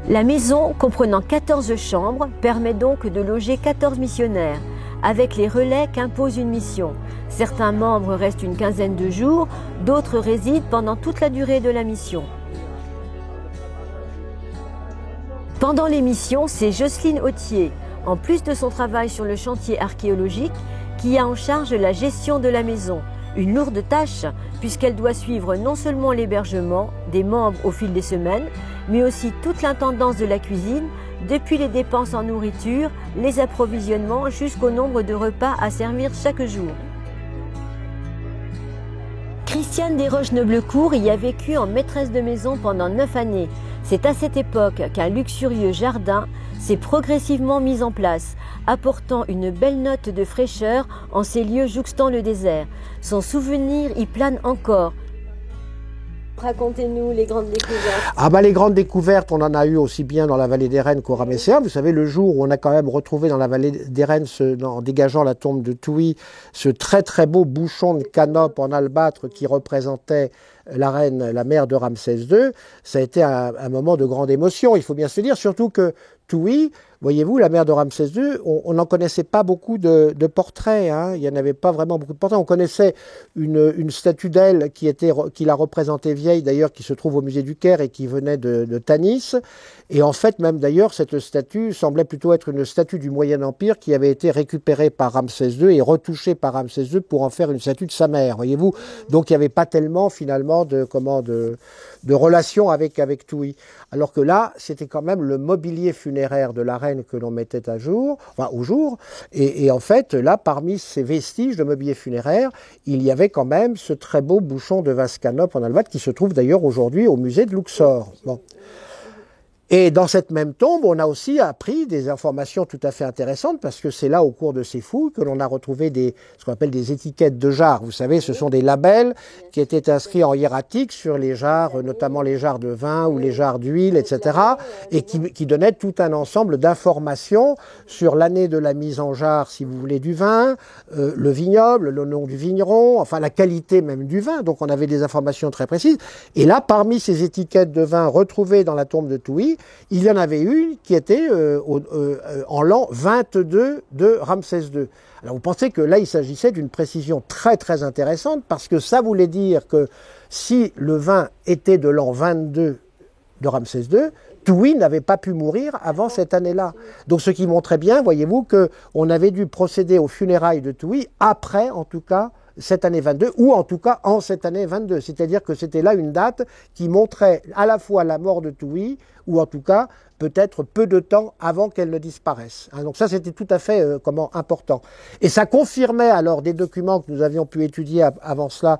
La maison, comprenant 14 chambres, permet donc de loger 14 missionnaires, avec les relais qu'impose une mission. Certains membres restent une quinzaine de jours, d'autres résident pendant toute la durée de la mission. Pendant les missions, c'est Jocelyne Autier, en plus de son travail sur le chantier archéologique, qui a en charge la gestion de la maison. Une lourde tâche, puisqu'elle doit suivre non seulement l'hébergement des membres au fil des semaines, mais aussi toute l'intendance de la cuisine, depuis les dépenses en nourriture, les approvisionnements, jusqu'au nombre de repas à servir chaque jour. Christiane Desroches-Neublecourt y a vécu en maîtresse de maison pendant 9 années. C'est à cette époque qu'un luxurieux jardin s'est progressivement mis en place, apportant une belle note de fraîcheur en ces lieux jouxtant le désert. Son souvenir y plane encore. Racontez-nous les grandes découvertes. Les grandes découvertes, on en a eu aussi bien dans la vallée des Rennes qu'au Ramesséum. Vous savez, le jour où on a quand même retrouvé dans la vallée des Rennes, en dégageant la tombe de Touy, ce très très beau bouchon de canope en albâtre qui représentait la reine, la mère de Ramsès II, ça a été un moment de grande émotion, il faut bien se dire, surtout que Touy, voyez-vous, la mère de Ramsès II, on n'en connaissait pas beaucoup de portraits, hein. Il n'y en avait pas vraiment beaucoup de portraits. On connaissait une statue d'elle qui la représentait vieille, d'ailleurs, qui se trouve au musée du Caire et qui venait de Tanis. Et en fait, même d'ailleurs, cette statue semblait plutôt être une statue du Moyen-Empire qui avait été récupérée par Ramsès II et retouchée par Ramsès II pour en faire une statue de sa mère, voyez-vous. Donc il n'y avait pas tellement, finalement, de relation avec Touy. Alors que là, c'était quand même le mobilier funéraire de la reine que l'on mettait au jour. Et en fait, là, parmi ces vestiges de mobilier funéraire, il y avait quand même ce très beau bouchon de vase canope en albâtre qui se trouve d'ailleurs aujourd'hui au musée de Luxor. Bon. Et dans cette même tombe, on a aussi appris des informations tout à fait intéressantes, parce que c'est là, au cours de ces fouilles, que l'on a retrouvé ce qu'on appelle des étiquettes de jarres. Vous savez, ce sont des labels qui étaient inscrits en hiératique sur les jarres, notamment les jarres de vin ou les jarres d'huile, etc., et qui donnaient tout un ensemble d'informations sur l'année de la mise en jarre, si vous voulez, du vin, le vignoble, le nom du vigneron, enfin la qualité même du vin. Donc on avait des informations très précises. Et là, parmi ces étiquettes de vin retrouvées dans la tombe de Touy, il y en avait une qui était en l'an 22 de Ramsès II. Alors vous pensez que là, il s'agissait d'une précision très très intéressante, parce que ça voulait dire que si le vin était de l'an 22 de Ramsès II, Touy n'avait pas pu mourir avant cette année-là. Donc ce qui montrait bien, voyez-vous, qu'on avait dû procéder aux funérailles de Touy après, en tout cas, cette année 22, ou en tout cas en cette année 22. C'est-à-dire que c'était là une date qui montrait à la fois la mort de Touy, ou en tout cas peut-être peu de temps avant qu'elle ne disparaisse. Hein, donc ça, c'était tout à fait important. Et ça confirmait alors des documents que nous avions pu étudier avant cela,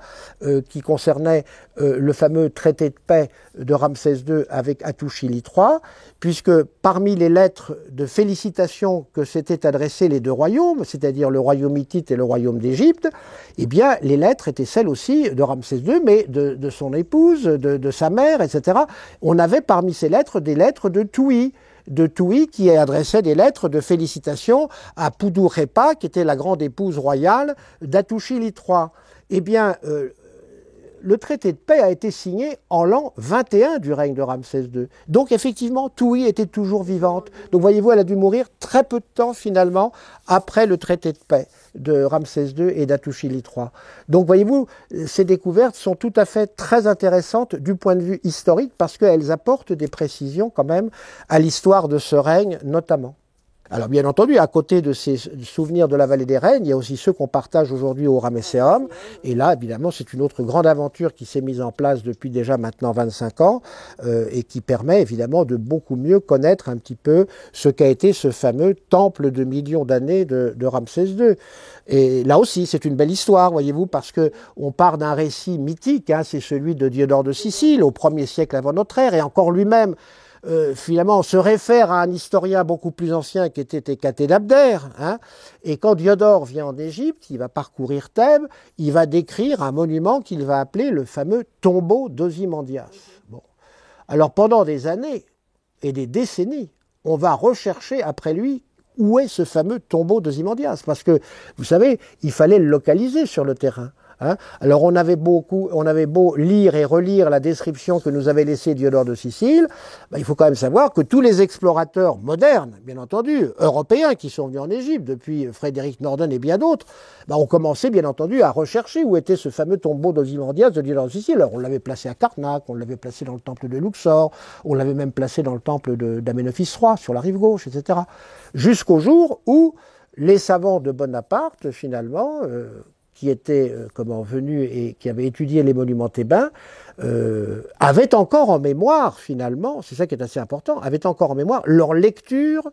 qui concernaient le fameux traité de paix de Ramsès II avec Hattushili III, puisque parmi les lettres de félicitations que s'étaient adressées les deux royaumes, c'est-à-dire le royaume hittite et le royaume d'Égypte, eh bien, les lettres étaient celles aussi de Ramsès II, mais de son épouse, de sa mère, etc. On avait parmi ces lettres des lettres de Touhi qui adressait des lettres de félicitations à Pudurhepa, qui était la grande épouse royale d'Hattushili III. Eh bien, le traité de paix a été signé en l'an 21 du règne de Ramsès II. Donc effectivement, Touhi était toujours vivante. Donc voyez-vous, elle a dû mourir très peu de temps finalement après le traité de paix de Ramsès II et d'Hattushili III. Donc voyez-vous, ces découvertes sont tout à fait très intéressantes du point de vue historique parce qu'elles apportent des précisions quand même à l'histoire de ce règne notamment. Alors bien entendu, à côté de ces souvenirs de la vallée des reines, il y a aussi ceux qu'on partage aujourd'hui au Ramesséum. Et là, évidemment, c'est une autre grande aventure qui s'est mise en place depuis déjà maintenant 25 ans et qui permet évidemment de beaucoup mieux connaître un petit peu ce qu'a été ce fameux temple de millions d'années de Ramsès II. Et là aussi, c'est une belle histoire, voyez-vous, parce que on part d'un récit mythique, hein, c'est celui de Diodore de Sicile au 1er siècle avant notre ère, et encore lui-même, finalement, on se réfère à un historien beaucoup plus ancien qui était Écaté d'Abder. Hein, et quand Diodore vient en Égypte, il va parcourir Thèbes, il va décrire un monument qu'il va appeler le fameux tombeau d'Ozymandias. Bon. Alors pendant des années et des décennies, on va rechercher après lui où est ce fameux tombeau d'Ozymandias. Parce que, vous savez, il fallait le localiser sur le terrain. Hein. Alors on avait beau lire et relire la description que nous avait laissée Diodore de Sicile, il faut quand même savoir que tous les explorateurs modernes, bien entendu, européens qui sont venus en Égypte depuis Frédéric Norden et bien d'autres, ont commencé bien entendu à rechercher où était ce fameux tombeau d'Ozymandias de Diodore de Sicile. Alors on l'avait placé à Karnak, on l'avait placé dans le temple de Luxor, on l'avait même placé dans le temple d'Aménophis III sur la rive gauche, etc. Jusqu'au jour où les savants de Bonaparte, finalement, qui étaient venus et qui avaient étudié les monuments thébains, avaient encore en mémoire, finalement, c'est ça qui est assez important, avaient encore en mémoire leur lecture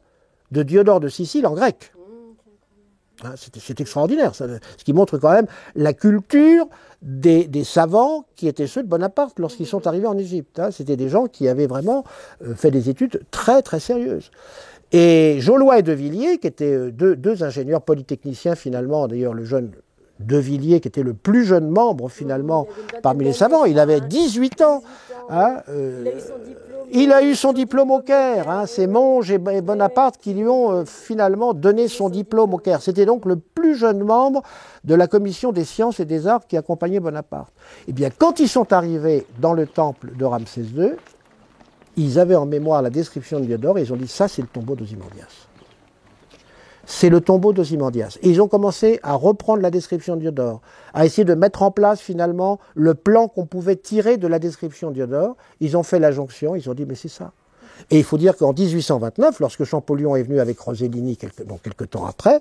de Diodore de Sicile en grec. Hein, c'est extraordinaire, ça, ce qui montre quand même la culture des savants qui étaient ceux de Bonaparte lorsqu'ils sont arrivés en Égypte. Hein. C'était des gens qui avaient vraiment fait des études très très sérieuses. Et Jollois et De Villiers, qui étaient deux ingénieurs polytechniciens finalement, d'ailleurs le jeune De Villiers, qui était le plus jeune membre finalement parmi les savants, il avait 18 ans. Hein, il a eu son diplôme au Caire. Hein, c'est Monge et Bonaparte qui lui ont finalement donné son diplôme au Caire. C'était donc le plus jeune membre de la commission des sciences et des arts qui accompagnait Bonaparte. Eh bien, quand ils sont arrivés dans le temple de Ramsès II, ils avaient en mémoire la description de Diodore et ils ont dit ça, c'est le tombeau d'Ozymandias. C'est le tombeau d'Ozymandias. Et ils ont commencé à reprendre la description de Diodore, à essayer de mettre en place finalement le plan qu'on pouvait tirer de la description de Diodore. Ils ont fait la jonction, ils ont dit mais c'est ça. Et il faut dire qu'en 1829, lorsque Champollion est venu avec Rosellini quelques temps après,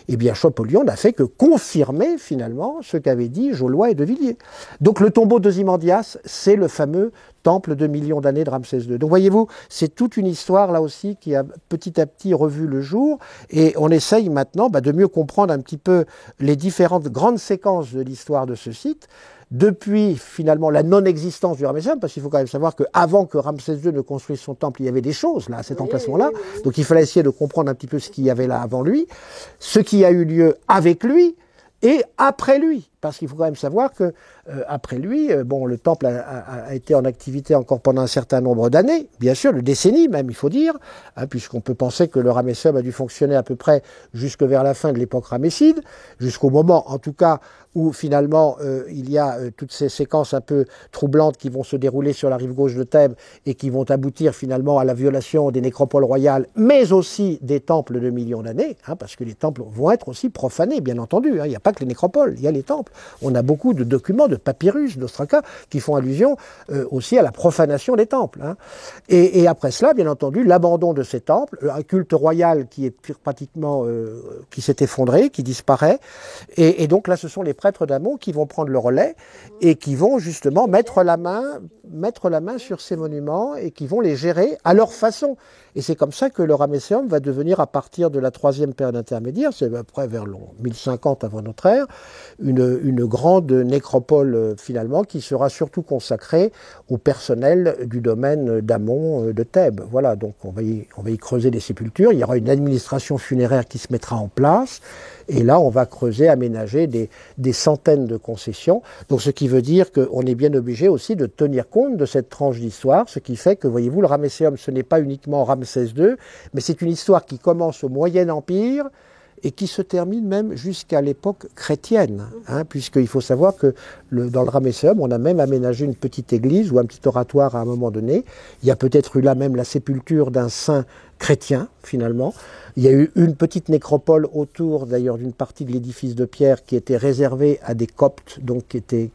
eh bien Champollion n'a fait que confirmer finalement ce qu'avaient dit Jollois et De Villiers. Donc le tombeau d'Ozymandias, c'est le fameux temple de millions d'années de Ramsès II. Donc voyez-vous, c'est toute une histoire là aussi qui a petit à petit revu le jour et on essaye maintenant de mieux comprendre un petit peu les différentes grandes séquences de l'histoire de ce site. Depuis finalement la non-existence du Ramesséum, parce qu'il faut quand même savoir qu'avant que Ramsès II ne construise son temple, il y avait des choses là, à cet emplacement-là. Donc il fallait essayer de comprendre un petit peu ce qu'il y avait là avant lui, ce qui a eu lieu avec lui et après lui. Parce qu'il faut quand même savoir que après lui, le temple a été en activité encore pendant un certain nombre d'années, bien sûr, de décennies même, il faut dire, hein, puisqu'on peut penser que le Ramesséum a dû fonctionner à peu près jusque vers la fin de l'époque ramesside, jusqu'au moment, en tout cas, où finalement il y a toutes ces séquences un peu troublantes qui vont se dérouler sur la rive gauche de Thèbes et qui vont aboutir finalement à la violation des nécropoles royales, mais aussi des temples de millions d'années, hein, parce que les temples vont être aussi profanés, bien entendu. Hein, il n'y a pas que les nécropoles, il y a les temples. On a beaucoup de documents, de papyrus, d'ostracas, qui font allusion aussi à la profanation des temples. Hein. Et après cela, bien entendu, l'abandon de ces temples, un culte royal qui est pratiquement, qui s'est effondré, qui disparaît. Et donc là, ce sont les prêtres d'Amon qui vont prendre le relais et qui vont justement mettre la main sur ces monuments et qui vont les gérer à leur façon. Et c'est comme ça que le Ramesséum va devenir, à partir de la troisième période intermédiaire, c'est après vers 1050 avant notre ère, une grande nécropole finalement qui sera surtout consacrée au personnel du domaine d'Amon de Thèbes. Voilà, donc on va y creuser des sépultures, il y aura une administration funéraire qui se mettra en place, et là on va creuser, aménager des centaines de concessions. Donc ce qui veut dire qu'on est bien obligé aussi de tenir compte de cette tranche d'histoire, ce qui fait que, voyez-vous, le Ramesséum, ce n'est pas uniquement Ramsès II, mais c'est une histoire qui commence au Moyen Empire et qui se termine même jusqu'à l'époque chrétienne, hein, puisqu'il faut savoir que dans le Ramesséum, on a même aménagé une petite église ou un petit oratoire à un moment donné. Il y a peut-être eu là même la sépulture d'un saint chrétien, finalement. Il y a eu une petite nécropole autour, d'ailleurs, d'une partie de l'édifice de pierre qui était réservée à des coptes, donc qui étaient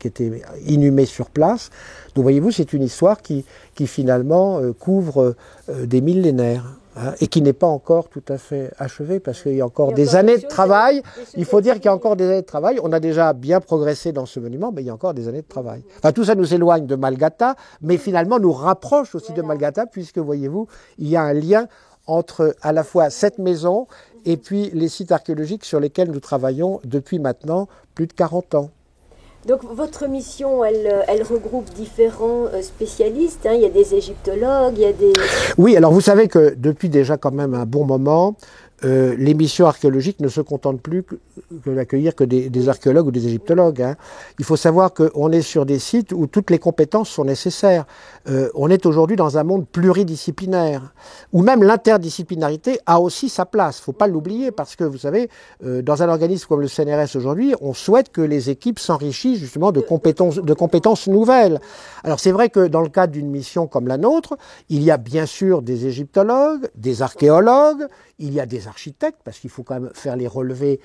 inhumés sur place. Donc, voyez-vous, c'est une histoire qui finalement couvre des millénaires. Hein, et qui n'est pas encore tout à fait achevée, parce qu'il y a encore des années de travail. Il faut dire qu'il y a encore des années de travail. On a déjà bien progressé dans ce monument, mais il y a encore des années de travail. Enfin, tout ça nous éloigne de Malgata, mais finalement nous rapproche aussi de Malgata, puisque, voyez-vous, il y a un lien entre à la fois cette maison et puis les sites archéologiques sur lesquels nous travaillons depuis maintenant plus de 40 ans. Donc votre mission, elle regroupe différents spécialistes, hein. Il y a des égyptologues, il y a des... Oui, alors vous savez que depuis déjà quand même un bon moment, les missions archéologiques ne se contentent plus que d'accueillir que des archéologues ou des égyptologues. Hein. Il faut savoir qu'on est sur des sites où toutes les compétences sont nécessaires. On est aujourd'hui dans un monde pluridisciplinaire, où même l'interdisciplinarité a aussi sa place. Il ne faut pas l'oublier, parce que vous savez, dans un organisme comme le CNRS aujourd'hui, on souhaite que les équipes s'enrichissent justement de compétences nouvelles. Alors c'est vrai que dans le cadre d'une mission comme la nôtre, il y a bien sûr des égyptologues, des archéologues, il y a des architectes, parce qu'il faut quand même faire les relevés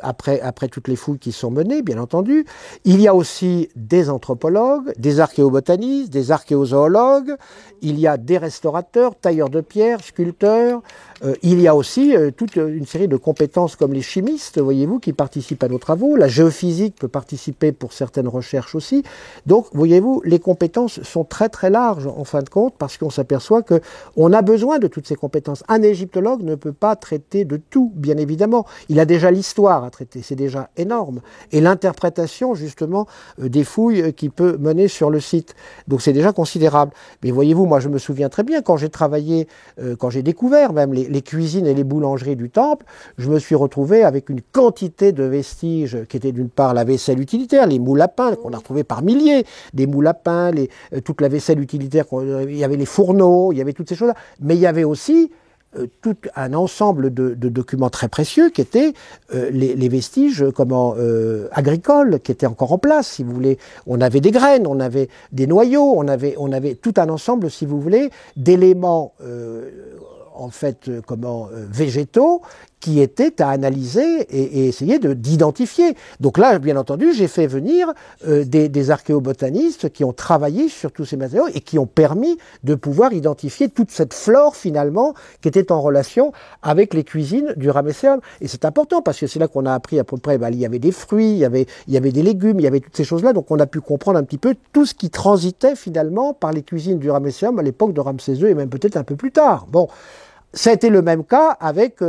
après toutes les fouilles qui sont menées, bien entendu. Il y a aussi des anthropologues, des archéobotanistes, des archéozoologues, il y a des restaurateurs, tailleurs de pierre, sculpteurs. Il y a aussi toute une série de compétences comme les chimistes, voyez-vous, qui participent à nos travaux. La géophysique peut participer pour certaines recherches aussi. Donc, voyez-vous, les compétences sont très très larges en fin de compte, parce qu'on s'aperçoit qu'on a besoin de toutes ces compétences. Un égyptologue ne peut pas traiter de tout, bien évidemment. Il a déjà l'histoire à traiter, c'est déjà énorme. Et l'interprétation, justement, des fouilles qu'il peut mener sur le site. Donc c'est déjà considérable. Mais voyez-vous, moi je me souviens très bien, quand j'ai travaillé, quand j'ai découvert même les cuisines et les boulangeries du temple, je me suis retrouvé avec une quantité de vestiges qui étaient d'une part la vaisselle utilitaire, les moules à pain qu'on a retrouvés par milliers, des moules à pain, toute la vaisselle utilitaire, il y avait les fourneaux, il y avait toutes ces choses-là. Mais il y avait aussi tout un ensemble de documents très précieux qui étaient les vestiges agricoles qui étaient encore en place, si vous voulez. On avait des graines, on avait des noyaux, on avait tout un ensemble, si vous voulez, d'éléments végétaux qui étaient à analyser et essayer d'identifier. Donc là, bien entendu, j'ai fait venir des archéobotanistes qui ont travaillé sur tous ces matériaux et qui ont permis de pouvoir identifier toute cette flore, finalement, qui était en relation avec les cuisines du Ramesséum. Et c'est important, parce que c'est là qu'on a appris à peu près, il y avait des fruits, il y avait des légumes, il y avait toutes ces choses-là, donc on a pu comprendre un petit peu tout ce qui transitait, finalement, par les cuisines du Ramesséum à l'époque de Ramsès II et même peut-être un peu plus tard. Bon. Ça a été le même cas avec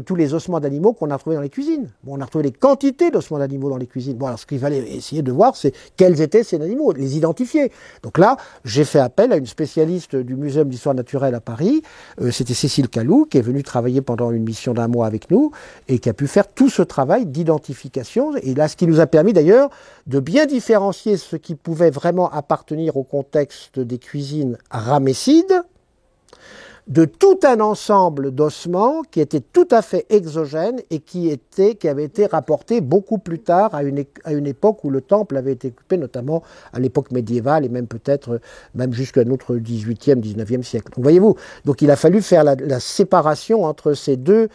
tous les ossements d'animaux qu'on a trouvés dans les cuisines. Bon, on a retrouvé des quantités d'ossements d'animaux dans les cuisines. Bon, alors ce qu'il fallait essayer de voir, c'est quels étaient ces animaux, les identifier. Donc là, j'ai fait appel à une spécialiste du Muséum d'histoire naturelle à Paris. C'était Cécile Calou, qui est venue travailler pendant une mission d'1 mois avec nous et qui a pu faire tout ce travail d'identification. Et là, ce qui nous a permis d'ailleurs de bien différencier ce qui pouvait vraiment appartenir au contexte des cuisines ramessides de tout un ensemble d'ossements qui étaient tout à fait exogènes et qui avaient été rapportés beaucoup plus tard à une époque où le temple avait été occupé, notamment à l'époque médiévale et même peut-être même jusqu'à notre 18e, 19e siècle. Donc voyez-vous, donc il a fallu faire la séparation entre ces deux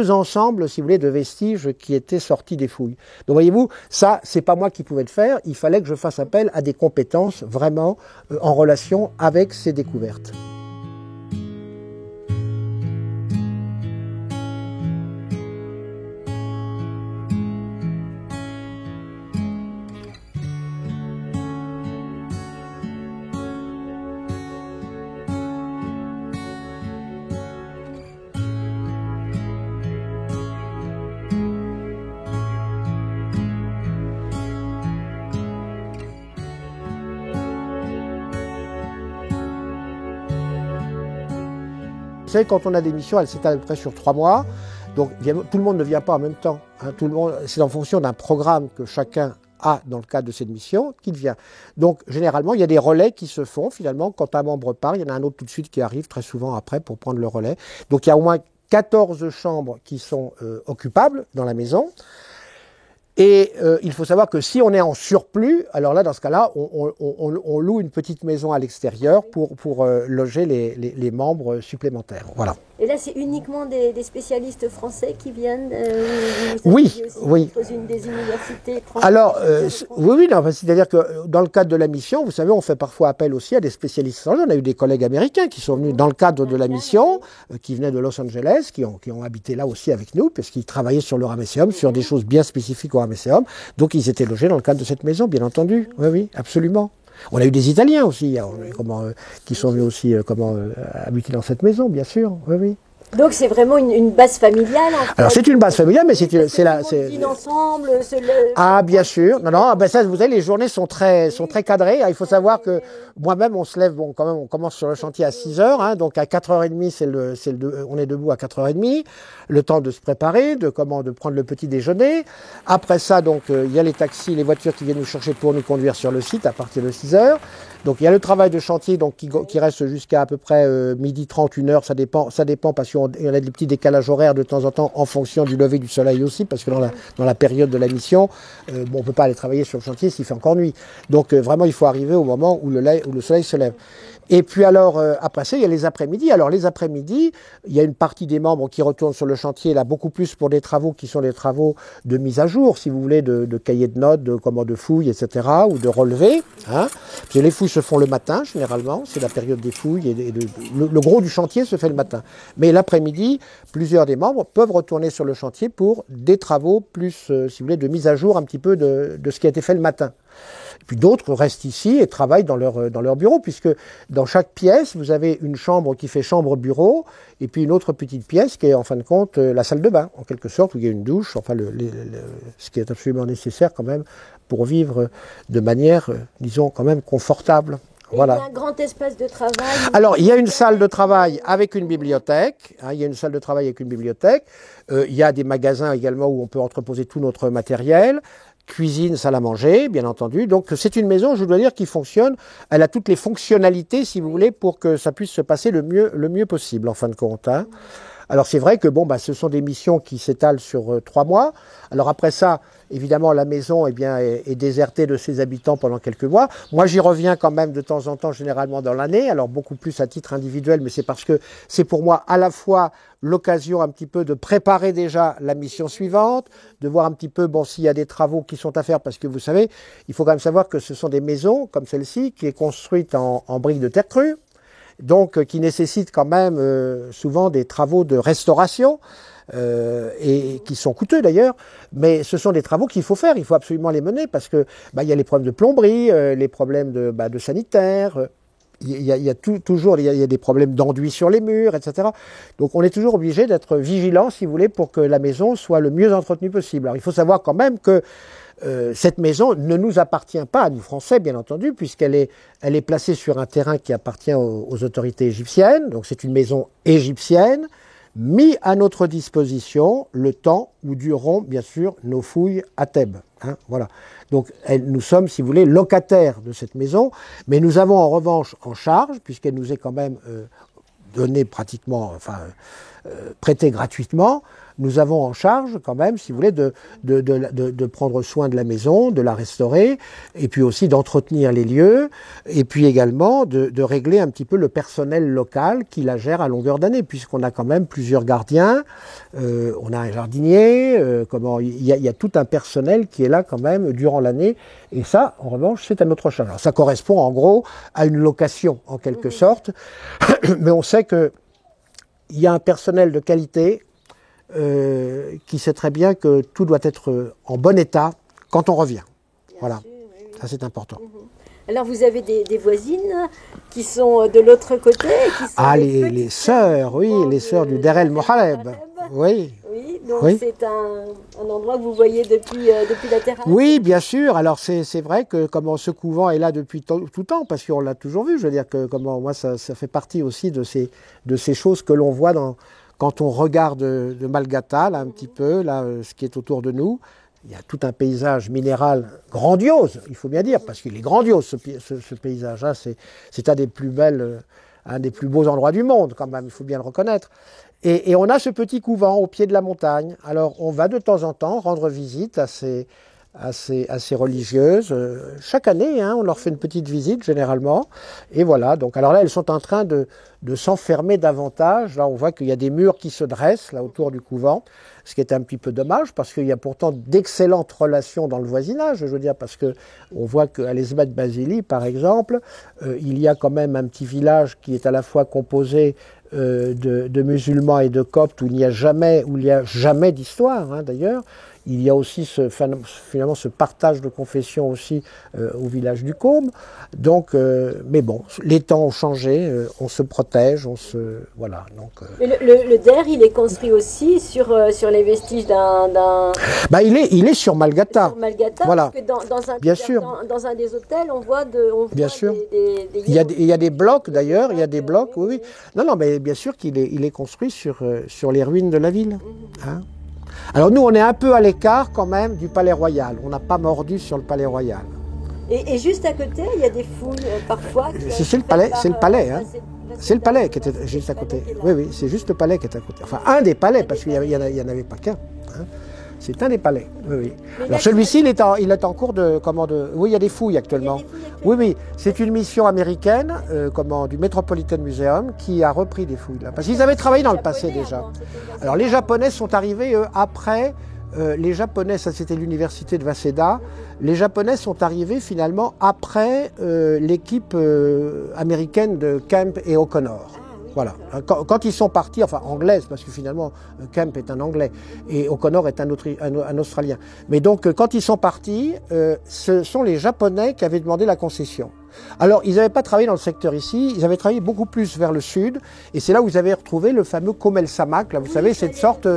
ensembles, si vous voulez, de vestiges qui étaient sortis des fouilles. Donc voyez-vous, ça, c'est pas moi qui pouvais le faire, il fallait que je fasse appel à des compétences vraiment en relation avec ces découvertes. Vous savez, quand on a des missions, elles s'étalent à peu près sur 3 mois. Donc, tout le monde ne vient pas en même temps. Hein, c'est en fonction d'un programme que chacun a dans le cadre de cette mission qu'il vient. Donc, généralement, il y a des relais qui se font. Finalement, quand un membre part, il y en a un autre tout de suite qui arrive très souvent après pour prendre le relais. Donc, il y a au moins 14 chambres qui sont occupables dans la maison. Et il faut savoir que si on est en surplus, alors là, dans ce cas-là, on loue une petite maison à l'extérieur pour loger les membres supplémentaires. Voilà. Et là, c'est uniquement des spécialistes français qui viennent Oui, oui. Des universités étrangères. Alors, oui, non, c'est-à-dire que dans le cadre de la mission, vous savez, on fait parfois appel aussi à des spécialistes étrangers. On a eu des collègues américains qui sont venus dans le cadre de la mission, qui venaient de Los Angeles, qui ont habité là aussi avec nous, parce qu'ils travaillaient sur le Ramesséum, sur des choses bien spécifiques au Ramesséum. Donc, ils étaient logés dans le cadre de cette maison, bien entendu. Oui, oui, absolument. On a eu des Italiens aussi, qui sont venus aussi habiter dans cette maison, bien sûr. Oui, oui. Donc c'est vraiment une base familiale. En fait. Alors c'est une base familiale, mais c'est la. Ensemble. Ah bien sûr, non, ben ça vous savez, les journées sont très cadrées. Il faut savoir que moi-même on se lève, bon quand même on commence sur le chantier à 6h, hein, donc à 4h30 on est debout à 4h30, le temps de se préparer, de prendre le petit déjeuner. Après ça donc il y a les taxis, les voitures qui viennent nous chercher pour nous conduire sur le site à partir de 6h. Donc il y a le travail de chantier donc qui reste jusqu'à à peu près 12h30, 1h, ça dépend parce qu'il y a des petits décalages horaires de temps en temps en fonction du lever du soleil aussi, parce que dans la période de la mission, on peut pas aller travailler sur le chantier s'il fait encore nuit. Donc vraiment il faut arriver au moment où le soleil se lève. Et puis alors, après ça, il y a les après-midi. Alors les après-midi, il y a une partie des membres qui retournent sur le chantier, là, beaucoup plus pour des travaux qui sont des travaux de mise à jour, si vous voulez, de cahiers de notes, de fouilles, etc., ou de relevés. Hein. Parce que les fouilles se font le matin, généralement, c'est la période des fouilles, et le gros du chantier se fait le matin. Mais l'après-midi, plusieurs des membres peuvent retourner sur le chantier pour des travaux plus, si vous voulez, de mise à jour un petit peu de ce qui a été fait le matin. Puis d'autres restent ici et travaillent dans leur bureau, puisque dans chaque pièce, vous avez une chambre qui fait chambre-bureau, et puis une autre petite pièce qui est en fin de compte la salle de bain, en quelque sorte, où il y a une douche, enfin ce qui est absolument nécessaire quand même pour vivre de manière, disons, quand même confortable. Voilà. Il y a un grand espace de travail. Alors, il y a une salle de travail avec une bibliothèque. Hein, il y a une salle de travail avec une bibliothèque. Il y a des magasins également où on peut entreposer tout notre matériel. Cuisine, salle à manger, bien entendu. Donc c'est une maison, je dois dire, qui fonctionne. Elle a toutes les fonctionnalités, si vous voulez, pour que ça puisse se passer le mieux possible, en fin de compte. Hein. Alors c'est vrai que ce sont des missions qui s'étalent sur 3 mois. Alors après ça, évidemment, la maison est désertée de ses habitants pendant quelques mois. Moi, j'y reviens quand même de temps en temps, généralement dans l'année. Alors beaucoup plus à titre individuel, mais c'est parce que c'est pour moi à la fois l'occasion un petit peu de préparer déjà la mission suivante, de voir un petit peu s'il y a des travaux qui sont à faire, parce que vous savez, il faut quand même savoir que ce sont des maisons comme celle-ci qui est construite en briques de terre crue. Donc qui nécessite quand même souvent des travaux de restauration et qui sont coûteux d'ailleurs, mais ce sont des travaux qu'il faut faire, il faut absolument les mener parce que il y a les problèmes de plomberie, les problèmes de sanitaire, il y a toujours il y a des problèmes d'enduit sur les murs, etc. Donc on est toujours obligé d'être vigilant, si vous voulez, pour que la maison soit le mieux entretenue possible. Alors il faut savoir quand même que cette maison ne nous appartient pas à nous Français, bien entendu, puisqu'elle est placée sur un terrain qui appartient aux autorités égyptiennes. Donc c'est une maison égyptienne, mis à notre disposition le temps où dureront, bien sûr, nos fouilles à Thèbes. Hein, voilà. Donc nous sommes, si vous voulez, locataires de cette maison, mais nous avons en revanche en charge, puisqu'elle nous est quand même donné pratiquement, prêté gratuitement, nous avons en charge quand même, si vous voulez, de prendre soin de la maison, de la restaurer, et puis aussi d'entretenir les lieux, et puis également de régler un petit peu le personnel local qui la gère à longueur d'année, puisqu'on a quand même plusieurs gardiens, on a un jardinier, il y a tout un personnel qui est là quand même durant l'année, et ça, en revanche, c'est à notre charge. Alors, ça correspond en gros à une location, en quelque sorte, mais on sait que il y a un personnel de qualité qui sait très bien que tout doit être en bon état quand on revient. Voilà, ça c'est important. Alors vous avez des voisines qui sont de l'autre côté qui sont les sœurs, oui, les sœurs du Der El Mohareb. Oui. Oui, donc c'est un endroit que vous voyez depuis la terrasse. Oui, bien sûr. Alors c'est vrai que ce couvent est là depuis tout temps, parce qu'on l'a toujours vu. Je veux dire que moi ça fait partie aussi de ces choses que l'on voit quand on regarde de Malgata, là un petit peu, là ce qui est autour de nous. Il y a tout un paysage minéral grandiose, il faut bien dire, parce qu'il est grandiose ce paysage. Hein. C'est un des plus beaux endroits du monde quand même, il faut bien le reconnaître. Et on a ce petit couvent au pied de la montagne. Alors on va de temps en temps rendre visite à ces religieuses. Chaque année, hein, on leur fait une petite visite généralement. Et voilà, donc alors là, elles sont en train de s'enfermer davantage. Là, on voit qu'il y a des murs qui se dressent là autour du couvent, ce qui est un petit peu dommage parce qu'il y a pourtant d'excellentes relations dans le voisinage. Je veux dire, parce que on voit qu'à Lesmet Basili, par exemple, il y a quand même un petit village qui est à la fois composé de musulmans et de coptes où il n'y a jamais d'histoire, hein, d'ailleurs. Il y a aussi finalement ce partage de confession aussi au village du Côme. Donc, mais bon, les temps ont changé, on se protège, voilà. Donc, le Der, il est construit aussi sur les vestiges d'un. Il est sur Malgata. Sur Malgata, voilà. Parce que Bien sûr. Dans un des hôtels, on voit bien sûr. des il y a des blocs d'ailleurs, il y a des blocs, oui. Non, mais bien sûr qu'il est construit sur les ruines de la ville. Hein. Alors nous, on est un peu à l'écart quand même du Palais Royal. On n'a pas mordu sur le Palais Royal. Et juste à côté, il y a des fouilles parfois. C'est le palais, c'est le palais. Hein. C'est le palais qui était juste à côté. Oui, c'est juste le palais qui est à côté. Enfin, un des palais, parce qu'il n'y en avait pas qu'un. Hein. C'est un des palais. Oui. Alors celui-ci, il est en cours de. Oui, il y a des fouilles actuellement. Oui. C'est une mission américaine, du Metropolitan Museum, qui a repris des fouilles là. Parce qu'ils avaient travaillé dans le passé déjà. Alors les Japonais sont arrivés après. Les Japonais, ça c'était l'université de Waseda. Les Japonais sont arrivés finalement après l'équipe américaine de Kemp et O'Connor. Voilà. Quand ils sont partis, enfin anglaise, parce que finalement Kemp est un Anglais et O'Connor est un Australien. Mais donc quand ils sont partis, ce sont les Japonais qui avaient demandé la concession. Alors, ils n'avaient pas travaillé dans le secteur ici, ils avaient travaillé beaucoup plus vers le sud, et c'est là où vous avez retrouvé le fameux Komel Samak, là, vous savez, cette sorte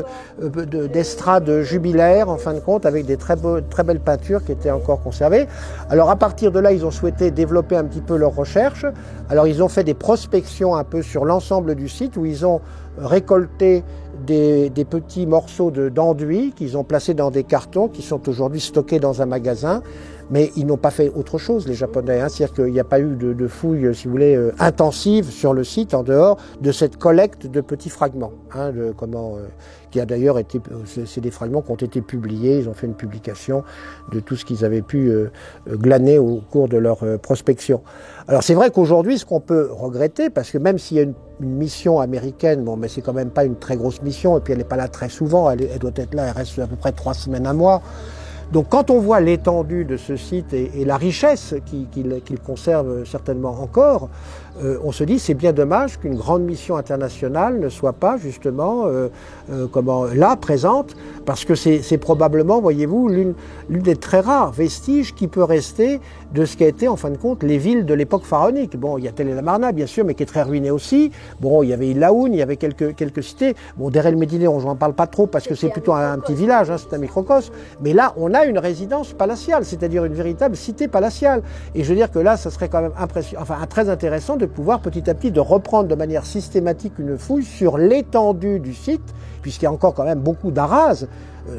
d'estrade jubilaire, en fin de compte, avec des très belles peintures qui étaient encore conservées. Alors, à partir de là, ils ont souhaité développer un petit peu leurs recherches. Alors, ils ont fait des prospections un peu sur l'ensemble du site, où ils ont récolté des petits morceaux d'enduit qu'ils ont placés dans des cartons qui sont aujourd'hui stockés dans un magasin. Mais ils n'ont pas fait autre chose, les Japonais. Hein. C'est-à-dire qu'il n'y a pas eu de fouilles, si vous voulez, intensives sur le site en dehors de cette collecte de petits fragments. Hein, qui a d'ailleurs été, c'est des fragments qui ont été publiés. Ils ont fait une publication de tout ce qu'ils avaient pu glaner au cours de leur prospection. Alors c'est vrai qu'aujourd'hui, ce qu'on peut regretter, parce que même s'il y a une mission américaine, bon, mais c'est quand même pas une très grosse mission, et puis elle n'est pas là très souvent. Elle doit être là, elle reste à peu près 3 semaines, un mois. Donc quand on voit l'étendue de ce site et la richesse qu'il conserve certainement encore, on se dit c'est bien dommage qu'une grande mission internationale ne soit pas justement là présente, parce que c'est probablement, voyez-vous, l'une des très rares vestiges qui peut rester de ce qui a été en fin de compte les villes de l'époque pharaonique. Bon, il y a Tel El Amarna bien sûr, mais qui est très ruiné aussi. Bon, il y avait Ilaoun, il y avait quelques cités. Bon, Der El Médine, on n'en parle pas trop parce que c'est plutôt un petit village, hein, c'est un microcosme. Mais là, on a une résidence palatiale, c'est-à-dire une véritable cité palatiale. Et je veux dire que là, ça serait quand même très intéressant de pouvoir petit à petit de reprendre de manière systématique une fouille sur l'étendue du site, puisqu'il y a encore quand même beaucoup d'arases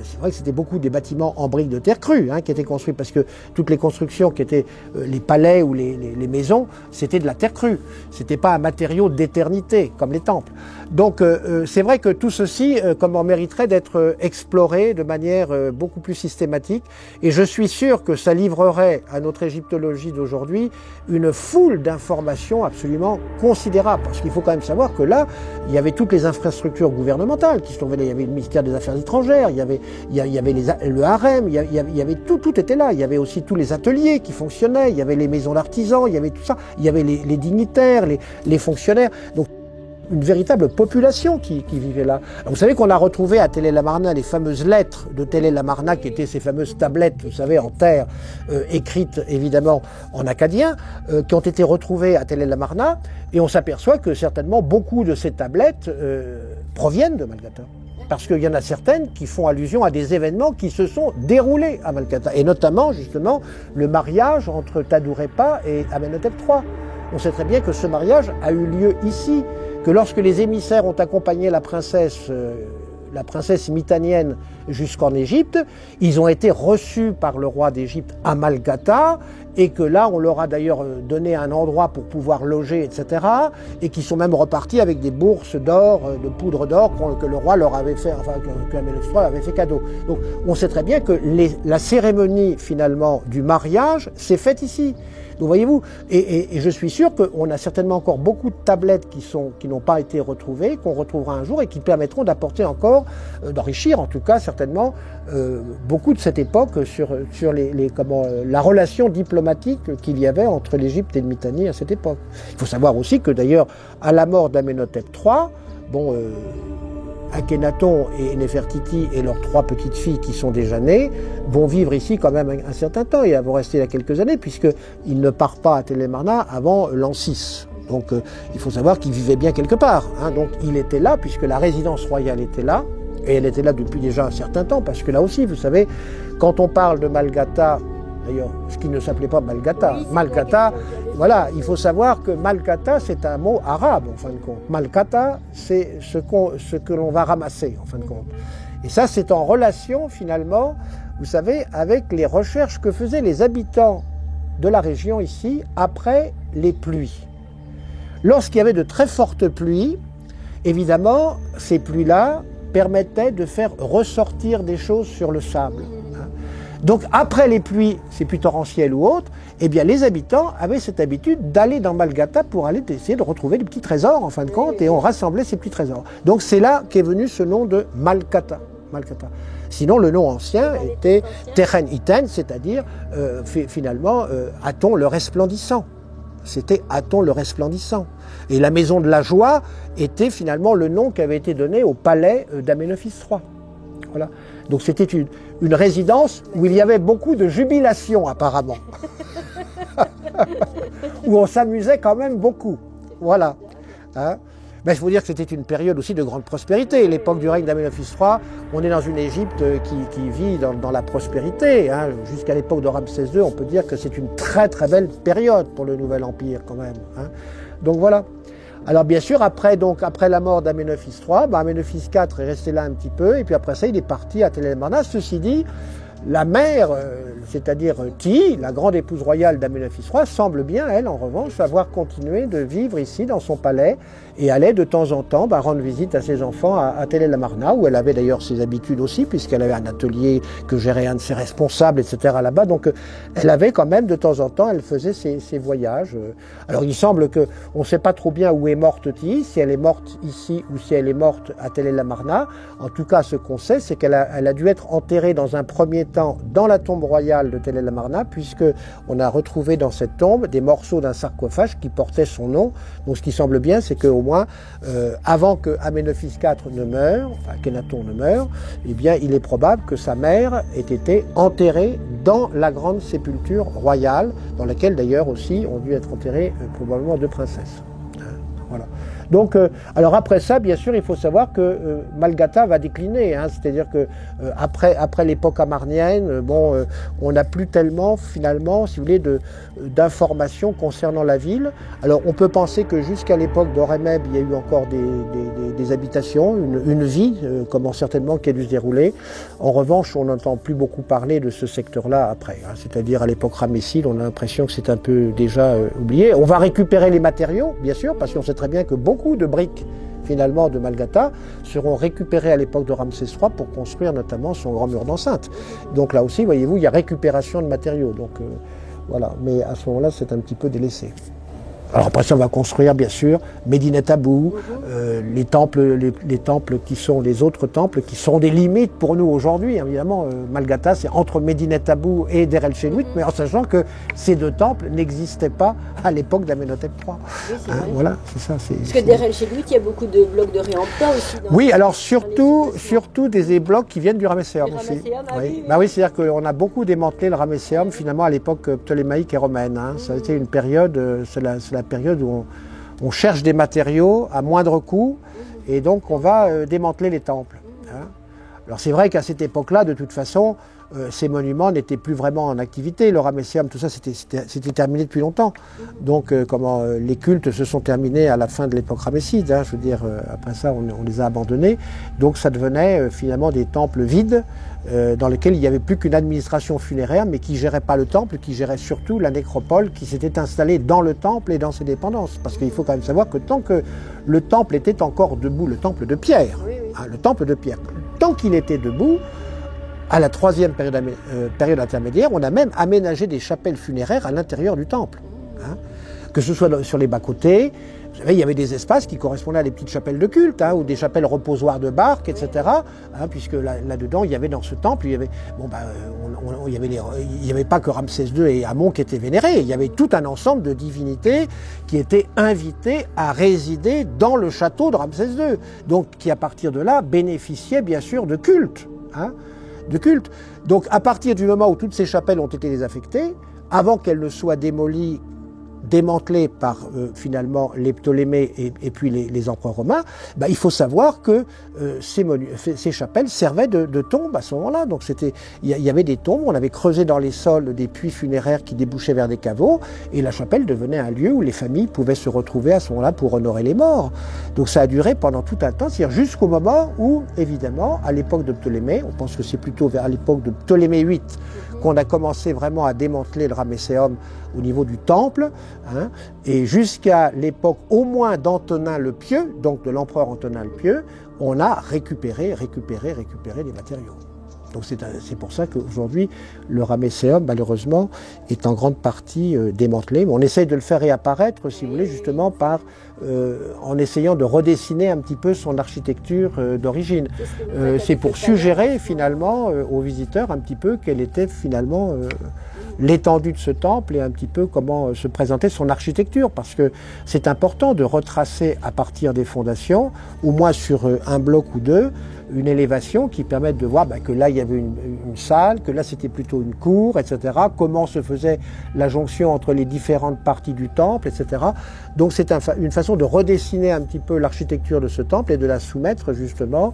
c'est vrai que c'était beaucoup des bâtiments en briques de terre crue qui étaient construits, parce que toutes les constructions qui étaient les palais ou les maisons, c'était de la terre crue. C'était pas un matériau d'éternité comme les temples. Donc c'est vrai que tout ceci comment mériterait d'être exploré de manière beaucoup plus systématique, et je suis sûr que ça livrerait à notre égyptologie d'aujourd'hui une foule d'informations absolument considérables, parce qu'il faut quand même savoir que là, il y avait toutes les infrastructures gouvernementales qui se trouvaient là. Il y avait le ministère des Affaires étrangères, il y avait le harem, il y avait tout était là. Il y avait aussi tous les ateliers qui fonctionnaient, il y avait les maisons d'artisans, il y avait tout ça, il y avait les dignitaires, les fonctionnaires. Donc une véritable population qui vivait là. Alors, vous savez qu'on a retrouvé à Tell el-Amarna les fameuses lettres de Tell el-Amarna, qui étaient ces fameuses tablettes, vous savez, en terre, écrites évidemment en akkadien, qui ont été retrouvées à Tell el-Amarna, et on s'aperçoit que certainement beaucoup de ces tablettes proviennent de Malkata. Parce qu'il y en a certaines qui font allusion à des événements qui se sont déroulés à Malkata, et notamment justement le mariage entre Tadourepa et Amenhotep III. On sait très bien que ce mariage a eu lieu ici, que lorsque les émissaires ont accompagné la princesse mitanienne jusqu'en Égypte, ils ont été reçus par le roi d'Égypte à Malkata, et que là on leur a d'ailleurs donné un endroit pour pouvoir loger, etc., et qui sont même repartis avec des bourses d'or, de poudre d'or que le roi leur avait fait, enfin que Amenhotep III avait fait cadeau. Donc on sait très bien que la cérémonie finalement du mariage s'est faite ici. Donc voyez-vous, et je suis sûr qu'on a certainement encore beaucoup de tablettes qui n'ont pas été retrouvées, qu'on retrouvera un jour, et qui permettront d'apporter encore, d'enrichir en tout cas certainement beaucoup de cette époque sur la relation diplomatique qu'il y avait entre l'Égypte et le Mitanni à cette époque. Il faut savoir aussi que d'ailleurs, à la mort d'Amenhotep III, Akhenaton et Nefertiti et leurs 3 petites filles qui sont déjà nées vont vivre ici quand même un certain temps, et vont rester là quelques années, puisqu'ils ne partent pas à Tell el-Amarna avant l'an 6. Donc il faut savoir qu'ils vivaient bien quelque part. Donc il était là, puisque la résidence royale était là, et elle était là depuis déjà un certain temps, parce que là aussi, vous savez, quand on parle de Malkata, d'ailleurs, ce qui ne s'appelait pas Malkata. Oui, Malkata, voilà, il faut savoir que Malkata, c'est un mot arabe, en fin de compte. Malkata, c'est ce que l'on va ramasser, en fin de compte. Et ça, c'est en relation, finalement, vous savez, avec les recherches que faisaient les habitants de la région ici, après les pluies. Lorsqu'il y avait de très fortes pluies, évidemment, ces pluies-là permettaient de faire ressortir des choses sur le sable. Donc après les pluies, c'est plus torrentiel ou autre, eh bien les habitants avaient cette habitude d'aller dans Malkata pour aller essayer de retrouver des petits trésors en fin de compte, et on rassemblait ces petits trésors. Donc c'est là qu'est venu ce nom de Malkata. Sinon le nom ancien était Teren Iten, c'est-à-dire finalement Aton le resplendissant. C'était Aton le resplendissant. Et la maison de la joie était finalement le nom qui avait été donné au palais d'Amenophis III. Voilà. Donc c'était une résidence où il y avait beaucoup de jubilation apparemment. Où on s'amusait quand même beaucoup. Voilà. Mais il faut dire que c'était une période aussi de grande prospérité. L'époque du règne d'Amenophis III, on est dans une Égypte qui vit dans la prospérité. Jusqu'à l'époque de Ramsès II, on peut dire que c'est une très très belle période pour le Nouvel Empire quand même. Donc voilà. Alors bien sûr, après la mort d'Amenophis III, Amenophis IV est resté là un petit peu, et puis après ça, il est parti à Tell el-Amarna. Ceci dit, la mère, c'est-à-dire Ti, la grande épouse royale d'Amenophis III, semble bien, elle, en revanche, avoir continué de vivre ici, dans son palais, et allait de temps en temps rendre visite à ses enfants à Tell el-Amarna, où elle avait d'ailleurs ses habitudes aussi, puisqu'elle avait un atelier que gérait un de ses responsables, etc. là-bas. Donc elle avait quand même, de temps en temps, elle faisait ses voyages. Alors il semble on ne sait pas trop bien où est morte Ti, si elle est morte ici ou si elle est morte à Tell el-Amarna. En tout cas, ce qu'on sait, c'est qu'elle a dû être enterrée dans un premier temps dans la tombe royale de Tell el-Amarna, puisque on a retrouvé dans cette tombe des morceaux d'un sarcophage qui portait son nom. Donc ce qui semble bien, c'est qu'au moins, avant que Amenophis IV ne meure, Akhenaton ne meure, eh bien, il est probable que sa mère ait été enterrée dans la grande sépulture royale, dans laquelle d'ailleurs aussi ont dû être enterrées probablement 2 princesses. Voilà. Donc, alors après ça, bien sûr, il faut savoir que Malgata va décliner, hein, c'est-à-dire que après l'époque amarnienne, bon, on n'a plus tellement, finalement, si vous voulez, d'informations concernant la ville. Alors, on peut penser que jusqu'à l'époque d'Horemheb, il y a eu encore des habitations, une vie, comment certainement qui a dû se dérouler. En revanche, on n'entend plus beaucoup parler de ce secteur-là après, hein, c'est-à-dire à l'époque ramesside, on a l'impression que c'est un peu déjà oublié. On va récupérer les matériaux, bien sûr, parce qu'on sait très bien que beaucoup de briques, finalement, de Malgata seront récupérées à l'époque de Ramsès III pour construire notamment son grand mur d'enceinte. Donc là aussi, voyez-vous, il y a récupération de matériaux. Donc voilà, mais à ce moment-là, c'est un petit peu délaissé. Alors après ça, on va construire, bien sûr, Medinet Abou, les temples qui sont les autres temples, qui sont des limites pour nous aujourd'hui. Évidemment, Malgata, c'est entre Medinet Abou et Der El Shenuit, mais en sachant que ces deux temples n'existaient pas à l'époque d'Amenhotep III. Oui, c'est vrai. Voilà, c'est ça. Parce que Der El Shenuit, il y a beaucoup de blocs de réemploi aussi. Oui, alors surtout des blocs qui viennent du Ramesséum Du aussi. Ramesséum, ah oui. Bah oui, c'est-à-dire qu'on a beaucoup démantelé le Ramesséum finalement à l'époque ptolémaïque et romaine. Hein. Ça a été une période, c'est la période où on cherche des matériaux à moindre coût et donc on va démanteler les temples. Hein. Alors c'est vrai qu'à cette époque-là, de toute façon, ces monuments n'étaient plus vraiment en activité. Le Ramesséum, tout ça, c'était terminé depuis longtemps. Donc les cultes se sont terminés à la fin de l'époque ramesside. Hein, je veux dire, après ça, on les a abandonnés. Donc ça devenait finalement des temples vides dans lesquels il n'y avait plus qu'une administration funéraire, mais qui ne gérait pas le temple, qui gérait surtout la nécropole qui s'était installée dans le temple et dans ses dépendances. Parce qu'il faut quand même savoir que tant que le temple était encore debout, le temple de Pierre, hein, le temple de Pierre, tant qu'il était debout, à la troisième période intermédiaire, on a même aménagé des chapelles funéraires à l'intérieur du temple. Hein, que ce soit sur les bas-côtés, vous savez, il y avait des espaces qui correspondaient à des petites chapelles de culte, hein, ou des chapelles reposoires de barques, etc. Hein, puisque là-dedans, il y avait dans ce temple, il y avait, il y avait pas que Ramsès II et Amon qui étaient vénérés, il y avait tout un ensemble de divinités qui étaient invitées à résider dans le château de Ramsès II. Donc, qui à partir de là bénéficiaient bien sûr de culte. Hein, de culte. Donc à partir du moment où toutes ces chapelles ont été désaffectées, avant qu'elles ne soient démolies, démantelées par finalement les Ptolémées et puis les empereurs romains, bah, il faut savoir que ces chapelles servaient de tombes à ce moment-là. Donc il y avait des tombes, on avait creusé dans les sols des puits funéraires qui débouchaient vers des caveaux, et la chapelle devenait un lieu où les familles pouvaient se retrouver à ce moment-là pour honorer les morts. Donc ça a duré pendant tout un temps, c'est-à-dire jusqu'au moment où, évidemment, à l'époque de Ptolémée, on pense que c'est plutôt vers l'époque de Ptolémée VIII qu'on a commencé vraiment à démanteler le Ramesséum au niveau du temple, hein, et jusqu'à l'époque au moins d'Antonin le Pieux, donc de l'empereur Antonin le Pieux, on a récupéré les matériaux. Donc c'est pour ça qu'aujourd'hui, le Ramesséum, malheureusement, est en grande partie démantelé. Mais on essaye de le faire réapparaître, si vous voulez, justement en essayant de redessiner un petit peu son architecture d'origine. C'est pour suggérer finalement aux visiteurs un petit peu quelle était finalement l'étendue de ce temple et un petit peu comment se présentait son architecture, parce que c'est important de retracer à partir des fondations, au moins sur un bloc ou deux, une élévation qui permette de voir que là il y avait une salle, que là c'était plutôt une cour, etc. Comment se faisait la jonction entre les différentes parties du temple, etc. Donc c'est une façon de redessiner un petit peu l'architecture de ce temple et de la soumettre justement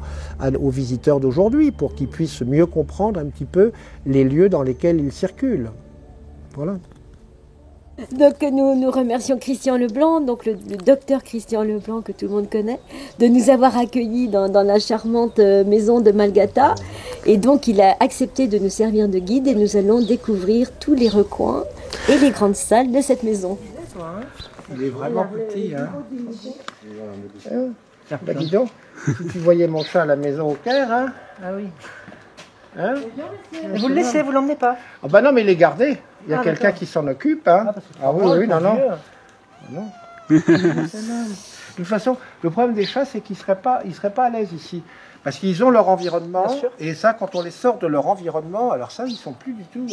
aux visiteurs d'aujourd'hui pour qu'ils puissent mieux comprendre un petit peu les lieux dans lesquels ils circulent. Voilà. Donc nous remercions Christian Leblanc, donc le docteur Christian Leblanc que tout le monde connaît, de nous avoir accueillis dans la charmante maison de Malgata. Et donc il a accepté de nous servir de guide et nous allons découvrir tous les recoins et les grandes salles de cette maison. Il est vraiment petit, hein. Bah, dis donc, si tu voyais mon chat à la maison au Caire, hein. Ah oui. Hein, Vous le laissez, vous l'emmenez pas? ah bah non, mais il est gardé. Il y a quelqu'un qui s'en occupe, hein. Ah oui, non. De toute façon, le problème des chats, c'est qu'ils ne seraient pas à l'aise ici. Parce qu'ils ont leur environnement, et ça, quand on les sort de leur environnement, alors ça, ils ne sont plus du tout...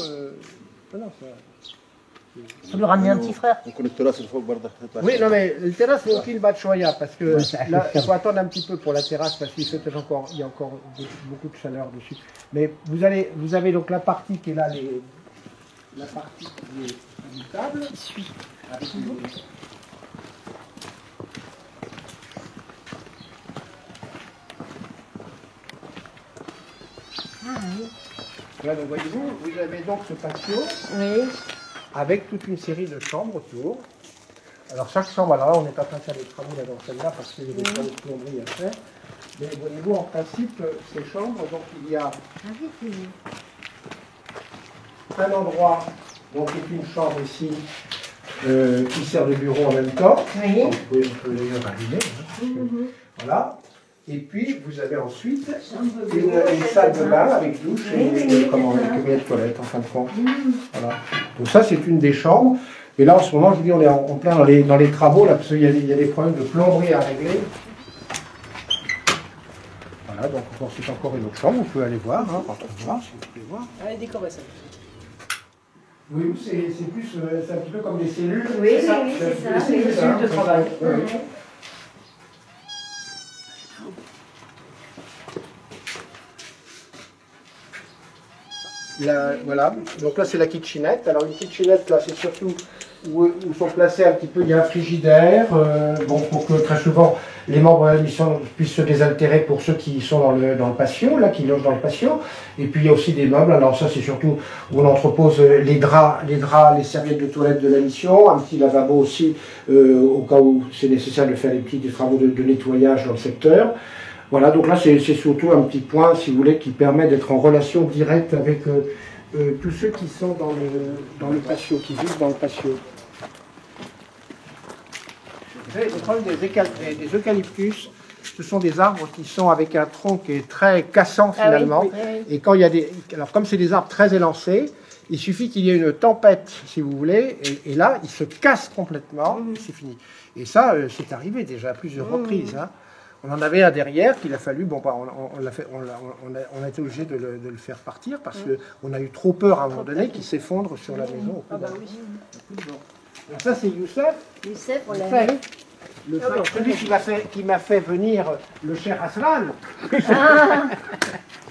Vous lui ramenez un petit frère? Oui, non, mais le terrasse, c'est aucune bachoya, parce que là, il faut attendre un petit peu pour la terrasse, parce qu'il y a encore beaucoup de chaleur dessus. Mais vous avez donc la partie qui est là, la partie qui est habitable. Qui suit. Ouais, donc voyez-vous, vous avez donc ce patio Oui. avec toute une série de chambres autour. Alors chaque chambre, alors là on est en train de faire des travaux là dans celle-là parce qu'il y a des travaux de plomberie à faire. Mais voyez-vous, en principe, ces chambres, donc il y a un endroit, donc qui est une chambre ici, qui sert de bureau en même temps. Oui. Donc, vous pouvez d'ailleurs allumer. Hein, voilà. Et puis vous avez ensuite une salle de bain avec douche et comment, avec de toilette en fin de compte. Voilà. Donc ça c'est une des chambres. Et là en ce moment, je vous dis, on est en plein dans les travaux là, parce qu'il y a des problèmes de plomberie à régler. Voilà, donc c'est encore une autre chambre, vous pouvez aller voir, hein, rentrez voir si vous pouvez voir. Elle est décorée, ça. Oui, c'est plus, c'est un petit peu comme des cellules. Oui, c'est ça, oui, c'est ça. des cellules, Des cellules de travail. Oui, oui. Voilà, donc là c'est la kitchenette. Alors une kitchenette, là c'est surtout où sont placés un petit peu, il y a un frigidaire, bon, pour que très souvent les membres de la mission puissent se désaltérer pour ceux qui sont dans le patio, là, qui logent dans le patio. Et puis il y a aussi des meubles, alors ça c'est surtout où on entrepose les draps, les serviettes de toilette de la mission, un petit lavabo aussi, au cas où c'est nécessaire de faire des petits travaux de nettoyage dans le secteur. Voilà, donc là c'est surtout un petit point, si vous voulez, qui permet d'être en relation directe avec tous ceux qui sont dans le patio, qui vivent dans le patio. Vous savez, le problème des eucalyptus, ce sont des arbres qui sont avec un tronc qui est très cassant finalement. Ah oui, oui. Et quand il y a alors comme c'est des arbres très élancés, il suffit qu'il y ait une tempête, si vous voulez, et là, ils se cassent complètement, et c'est fini. Et ça, c'est arrivé déjà à plusieurs reprises. Hein. On en avait un derrière qu'il a fallu, bon, bah, on a été obligé de le faire partir parce qu'on a eu trop peur à un moment donné qu'il s'effondre sur la maison. Ah bah oui. Donc ça c'est Youssef, Youssef, on l'a vu. celui qui m'a fait venir le cher Aslan.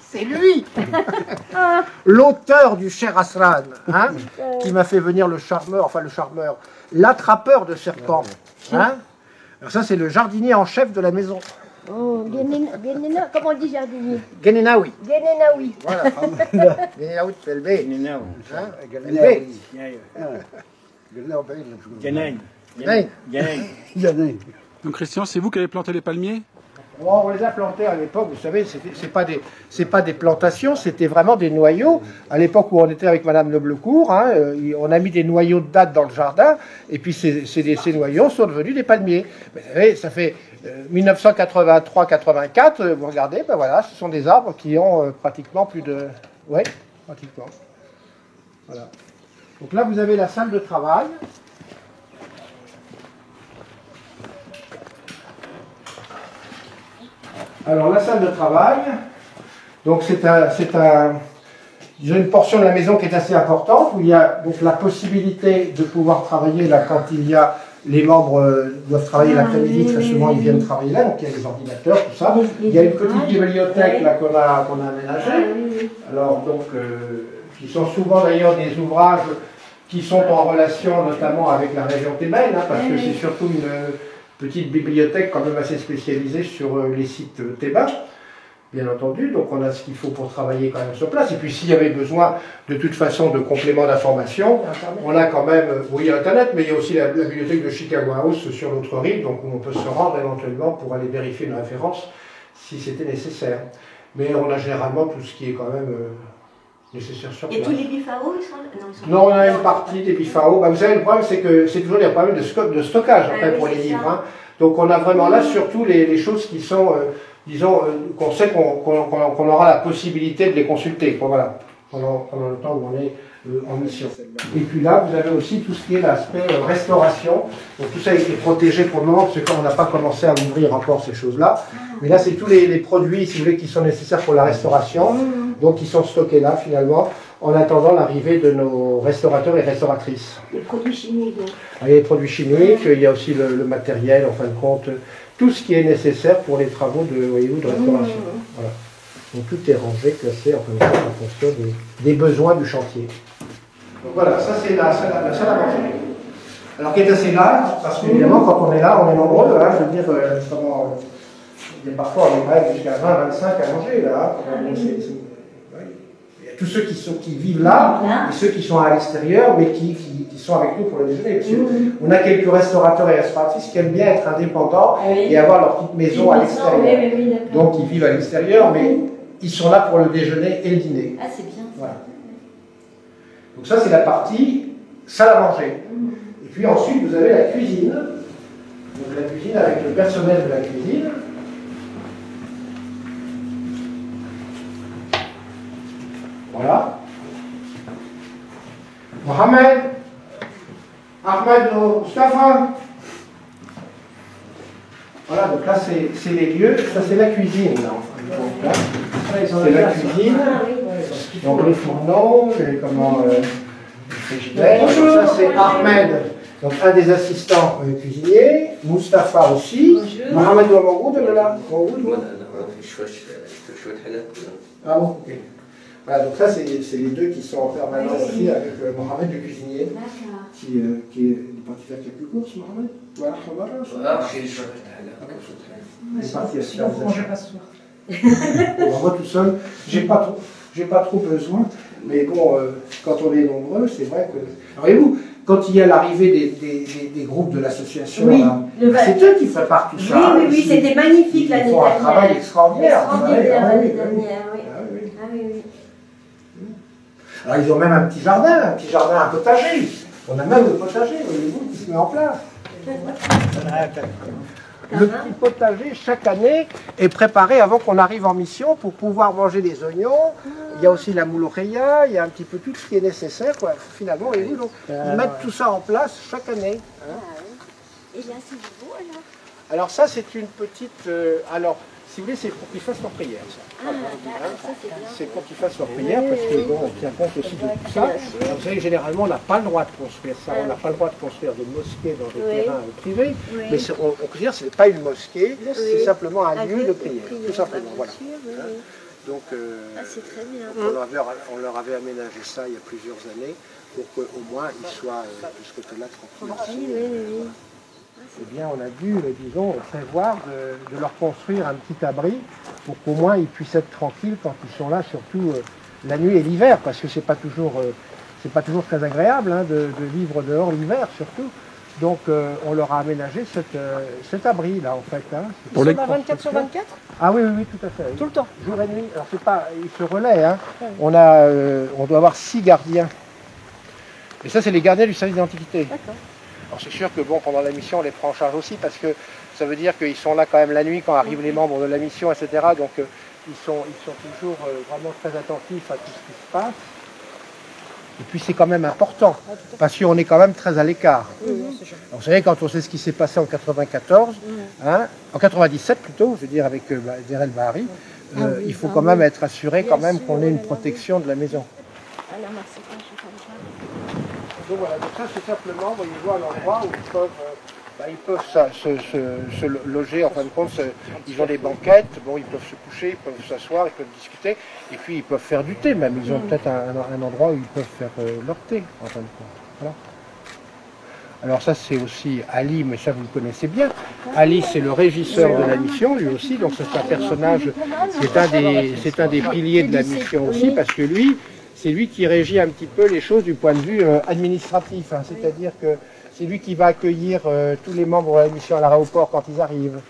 C'est lui, l'auteur du cher Aslan, hein, qui m'a fait venir le charmeur, l'attrapeur de serpents. Hein. Alors ça c'est le jardinier en chef de la maison. Oh, Guénéna, comment on dit jardinier? Genenaoui. Guénénaoui. Voilà. Genenaoui Pelbé. Donc Christian, c'est vous qui avez planté les palmiers? On les a plantés à l'époque, vous savez, c'est pas des plantations, c'était vraiment des noyaux. À l'époque où on était avec Madame Noblecourt, hein, on a mis des noyaux de dattes dans le jardin, et puis ces noyaux sont devenus des palmiers. Vous savez, ça fait 1983-84, vous regardez, ben voilà, ce sont des arbres qui ont pratiquement plus de... Oui, pratiquement. Voilà. Donc là, vous avez la salle de travail. Alors la salle de travail, donc c'est une portion de la maison qui est assez importante, où il y a donc la possibilité de pouvoir travailler là quand les membres doivent travailler l'après-midi, très souvent ils viennent travailler là, donc il y a des ordinateurs, tout ça. Il y a une petite bibliothèque là qu'on a aménagée, alors donc qui sont souvent d'ailleurs des ouvrages qui sont en relation notamment avec la région thébaine, hein, parce que c'est surtout une petite bibliothèque quand même assez spécialisée sur les sites thébains, bien entendu, donc on a ce qu'il faut pour travailler quand même sur place, et puis s'il y avait besoin de toute façon de compléments d'information, on a quand même, oui, Internet, mais il y a aussi la bibliothèque de Chicago House sur l'autre rive, donc où on peut se rendre éventuellement pour aller vérifier une référence si c'était nécessaire. Mais on a généralement tout ce qui est quand même nécessaire sur place. Et tous les BIFAO, ils sont... Non, on a une partie des BIFAO. Bah, vous savez, le problème, c'est que c'est toujours des problèmes de stockage après, pour les livres. Hein. Donc on a vraiment là surtout les choses qui sont, disons, qu'on sait qu'on aura la possibilité de les consulter. Bon, voilà, pendant le temps où on est en mission. Et puis là, vous avez aussi tout ce qui est l'aspect restauration. Donc tout ça est protégé pour le moment, parce qu'on n'a pas commencé à ouvrir encore ces choses-là. Mais là, c'est tous les produits, si vous voulez, qui sont nécessaires pour la restauration. Donc ils sont stockés là, finalement, en attendant l'arrivée de nos restaurateurs et restauratrices. Les produits chimiques. Il y a les produits chimiques, il y a aussi le matériel, en fin de compte, tout ce qui est nécessaire pour les travaux de restauration. Voilà. Donc tout est rangé, classé, en fonction des besoins du chantier. Donc voilà, ça c'est la salle à manger. Alors qui est assez large, parce qu'évidemment quand on est là, on est nombreux, hein, je veux dire, parfois on est même jusqu'à 20-25 à manger là. Hein. tous ceux qui vivent là, et ceux qui sont à l'extérieur, mais qui sont avec nous pour le déjeuner. Parce que on a quelques restaurateurs et restauratrices qui aiment bien être indépendants et avoir leur petite maison à l'extérieur. Donc ils vivent à l'extérieur, mais ils sont là pour le déjeuner et le dîner. Ah, c'est bien. Voilà. Donc ça, c'est la partie salle à manger. Et puis ensuite, vous avez la cuisine. Donc la cuisine avec le personnel de la cuisine. Voilà. Mohamed, Ahmed, Mustafa. Voilà, donc là c'est les lieux, ça c'est la cuisine. Là, c'est la cuisine. Donc les fourneaux, les frigidaires. Ça c'est Ahmed, donc un des assistants cuisiniers. Mustafa aussi. Mohamed Ouamoud, là. Ah bon, ok. Voilà, donc ça, c'est les deux qui sont en permanence aussi avec Mohamed, le cuisinier, qui est parti faire quelques courses, Mohamed. Voilà, il est parti à se faire des achats. Moi tout seul, j'ai pas trop besoin, mais bon, quand on est nombreux, c'est vrai que... Voyez-vous, quand il y a l'arrivée des groupes de l'association, c'est eux qui préparent tout ça. Oui, c'était magnifique l'année dernière. Ils font un travail extraordinaire. L'année dernière, oui. Ah oui, oui. Alors ils ont même un petit jardin, un potager. On a même le potager, voyez-vous, qui se met en place. Le petit potager, chaque année, est préparé avant qu'on arrive en mission pour pouvoir manger des oignons. Il y a aussi la mouloukhia, il y a un petit peu tout ce qui est nécessaire, quoi. Finalement, voyez-vous, donc, ils mettent tout ça en place chaque année. Hein. Et là, c'est beau, alors? Alors ça, c'est une petite... si vous voulez, c'est pour qu'ils fassent leur prière, ça. C'est pour qu'ils fassent leur prière, parce que bon, on tient compte aussi de tout ça. Alors, vous savez, généralement, on n'a pas le droit de construire ça. On n'a pas le droit de construire de mosquées dans des terrains privés. Mais on considère que ce n'est pas une mosquée, c'est simplement un lieu de prière, tout simplement. Voilà. Donc, c'est très bien. on leur avait aménagé ça il y a plusieurs années, pour qu'au moins ils soient de ce côté-là tranquilles. Eh bien, on a dû, disons, prévoir de leur construire un petit abri pour qu'au moins ils puissent être tranquilles quand ils sont là, surtout la nuit et l'hiver, parce que c'est pas toujours très agréable hein, de vivre dehors l'hiver, surtout. Donc, on leur a aménagé cet abri là, en fait. Hein. Pour les 24 sur 24 ? Ah oui, tout à fait. Oui. Tout le temps. Jour et nuit. Alors c'est pas, ils se relaient. Hein. On doit avoir 6 gardiens. Et ça, c'est les gardiens du service d'antiquité. D'accord. Alors c'est sûr que bon, pendant la mission, on les prend en charge aussi parce que ça veut dire qu'ils sont là quand même la nuit quand arrivent les membres de la mission, etc. Donc ils sont toujours vraiment très attentifs à tout ce qui se passe. Et puis c'est quand même important parce qu'on est quand même très à l'écart. Alors, vous savez, quand on sait ce qui s'est passé en 94, hein, en 97 plutôt, je veux dire avec Deir el Bahari, il faut quand même être assuré quand même qu'on ait une protection de la maison. Donc voilà, donc ça c'est simplement, voyez-vous, un endroit où ils peuvent se loger, en fin de compte, ils ont des banquettes, bon, ils peuvent se coucher, ils peuvent s'asseoir, ils peuvent discuter, et puis ils peuvent faire du thé même, ils ont peut-être un endroit où ils peuvent faire leur thé, en fin de compte. Voilà. Alors ça c'est aussi Ali, mais ça vous le connaissez bien. Ali c'est le régisseur de la mission, lui aussi, donc c'est un personnage, c'est un des piliers de la mission aussi, parce que lui, c'est lui qui régit un petit peu les choses du point de vue administratif, hein. C'est-à-dire que c'est lui qui va accueillir tous les membres de la mission à l'aéroport quand ils arrivent,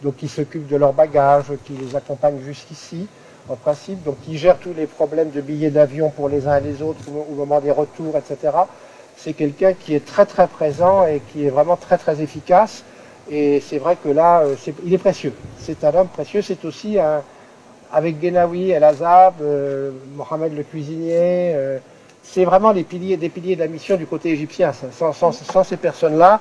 donc qui s'occupe de leur bagage, qui les accompagne jusqu'ici, en principe, donc qui gère tous les problèmes de billets d'avion pour les uns et les autres au moment des retours, etc. C'est quelqu'un qui est très très présent et qui est vraiment très très efficace, et c'est vrai que là, il est précieux, c'est un homme précieux, c'est aussi avec Genawi, El Azab, Mohamed le cuisinier, c'est vraiment des piliers de la mission du côté égyptien. Sans ces personnes-là,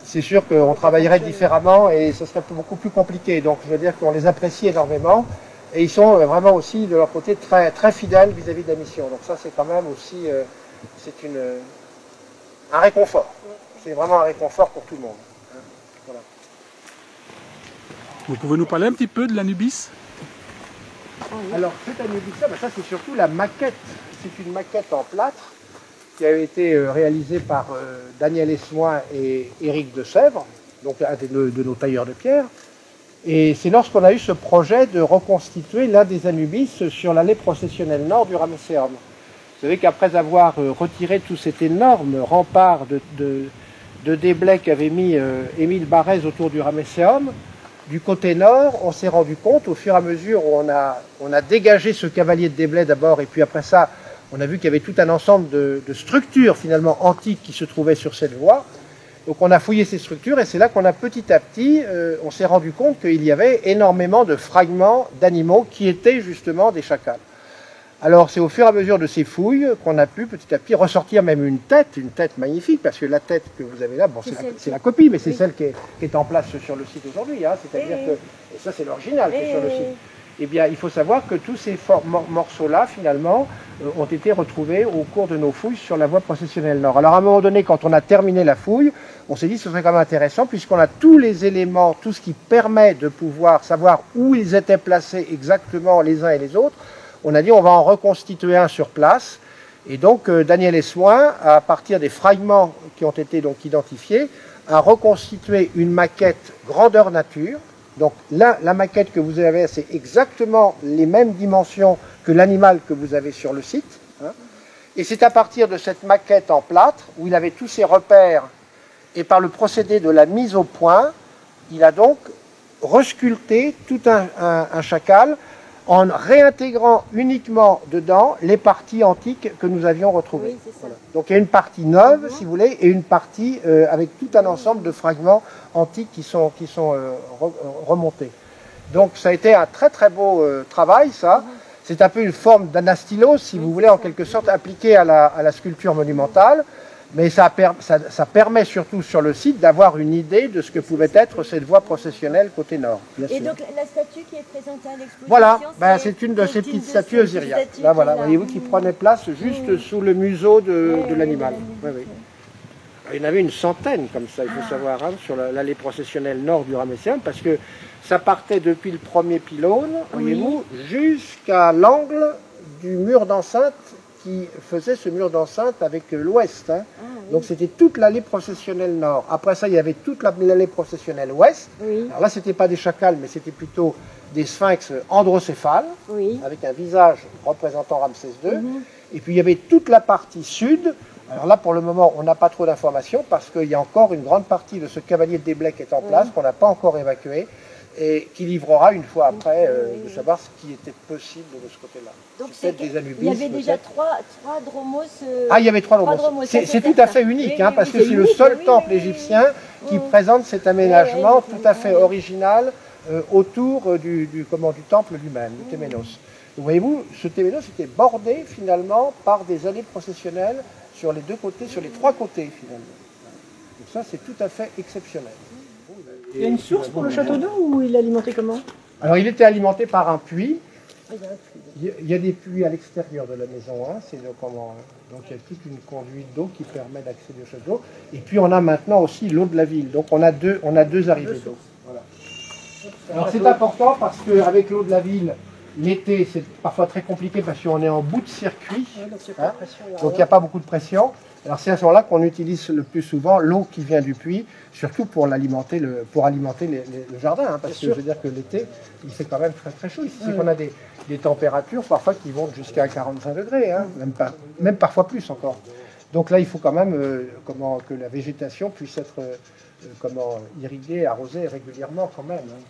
c'est sûr qu'on travaillerait différemment et ce serait beaucoup plus compliqué. Donc je veux dire qu'on les apprécie énormément et ils sont vraiment aussi de leur côté très, très fidèles vis-à-vis de la mission. Donc ça c'est quand même aussi un réconfort. C'est vraiment un réconfort pour tout le monde. Voilà. Vous pouvez nous parler un petit peu de l'Anubis ? Alors, cette Anubis, ça c'est surtout la maquette. C'est une maquette en plâtre qui a été réalisée par Daniel Esmoin et Éric de Sèvres, donc un de nos tailleurs de pierre. Et c'est lorsqu'on a eu ce projet de reconstituer l'un des Anubis sur l'allée processionnelle nord du Ramesséum. Vous savez qu'après avoir retiré tout cet énorme rempart de déblais qu'avait mis Émile Barrès autour du Ramesséum, du côté nord, on s'est rendu compte, au fur et à mesure où on a dégagé ce cavalier de déblais d'abord, et puis après ça, on a vu qu'il y avait tout un ensemble de structures finalement antiques qui se trouvaient sur cette voie. Donc on a fouillé ces structures et c'est là qu'on a petit à petit, on s'est rendu compte qu'il y avait énormément de fragments d'animaux qui étaient justement des chacals. Alors c'est au fur et à mesure de ces fouilles qu'on a pu petit à petit ressortir même une tête magnifique, parce que la tête que vous avez là, bon, c'est la copie, mais c'est celle qui est en place sur le site aujourd'hui. Hein, c'est-à-dire que, et ça c'est l'original qui est sur le site. Eh bien, il faut savoir que tous ces morceaux-là, finalement, ont été retrouvés au cours de nos fouilles sur la voie processionnelle nord. Alors, à un moment donné, quand on a terminé la fouille, on s'est dit que ce serait quand même intéressant, puisqu'on a tous les éléments, tout ce qui permet de pouvoir savoir où ils étaient placés exactement les uns et les autres. On a dit on va en reconstituer un sur place. Et donc, Daniel Esmoin, à partir des fragments qui ont été donc identifiés, a reconstitué une maquette grandeur nature. Donc là, la maquette que vous avez, c'est exactement les mêmes dimensions que l'animal que vous avez sur le site. Hein. Et c'est à partir de cette maquette en plâtre, où il avait tous ses repères, et par le procédé de la mise au point, il a donc resculpté tout un chacal, en réintégrant uniquement dedans les parties antiques que nous avions retrouvées. Oui, voilà. Donc il y a une partie neuve, si vous voulez, et une partie avec tout un ensemble de fragments antiques qui sont remontés. Donc ça a été un très très beau travail, ça. C'est un peu une forme d'anastylose, si vous voulez, en quelque sorte appliquée à la sculpture monumentale. Mais ça permet surtout sur le site d'avoir une idée de ce que pouvait être cette voie processionnelle côté nord. Et donc la statue qui est présentée à l'exposition, voilà, c'est une de ces petites statues osiriennes. Là, voilà, voyez-vous, qui prenait place juste sous le museau de l'animal. Oui, oui. Il y en avait une centaine comme ça, il faut savoir, hein, sur l'allée processionnelle nord du Ramesséum, parce que ça partait depuis le premier pylône, voyez-vous, jusqu'à l'angle du mur d'enceinte qui faisait ce mur d'enceinte avec l'ouest. Hein. Donc c'était toute l'allée processionnelle nord. Après ça, il y avait toute l'allée processionnelle ouest. Oui. Alors là, ce n'était pas des chacals, mais c'était plutôt des sphinx androcéphales, avec un visage représentant Ramsès II. Et puis il y avait toute la partie sud. Alors là, pour le moment, on n'a pas trop d'informations, parce qu'il y a encore une grande partie de ce cavalier de déblais qui est en place, qu'on n'a pas encore évacué, et qui livrera une fois après de savoir ce qui était possible de ce côté-là. Donc des Anubis, il y avait déjà trois dromos. Il y avait trois dromos. C'est tout à fait unique, hein, parce que c'est le seul temple égyptien qui présente cet aménagement tout à fait original autour du temple lui-même, du Téménos. Voyez-vous, ce Téménos était bordé finalement par des allées processionnelles sur les deux côtés, sur les trois côtés finalement. Donc ça, c'est tout à fait exceptionnel. Il y a une source pour le château d'eau ou il est alimenté comment? Alors il était alimenté par un puits. Il y a des puits à l'extérieur de la maison. Hein, donc il y a toute une conduite d'eau qui permet d'accéder au château. Et puis on a maintenant aussi l'eau de la ville. Donc on a deux arrivées d'eau. Voilà. Alors c'est important parce qu'avec l'eau de la ville, l'été c'est parfois très compliqué parce qu'on est en bout de circuit. Hein, donc il n'y a pas beaucoup de pression. Alors c'est à ce moment-là qu'on utilise le plus souvent l'eau qui vient du puits, surtout pour alimenter le jardin, hein, parce que je veux dire que l'été, il fait quand même très très chaud. Ici, c'est qu'on a des températures parfois qui vont jusqu'à 45 degrés, hein, même parfois plus encore. Donc là, il faut quand même que la végétation puisse être irriguée, arrosée régulièrement quand même. Hein.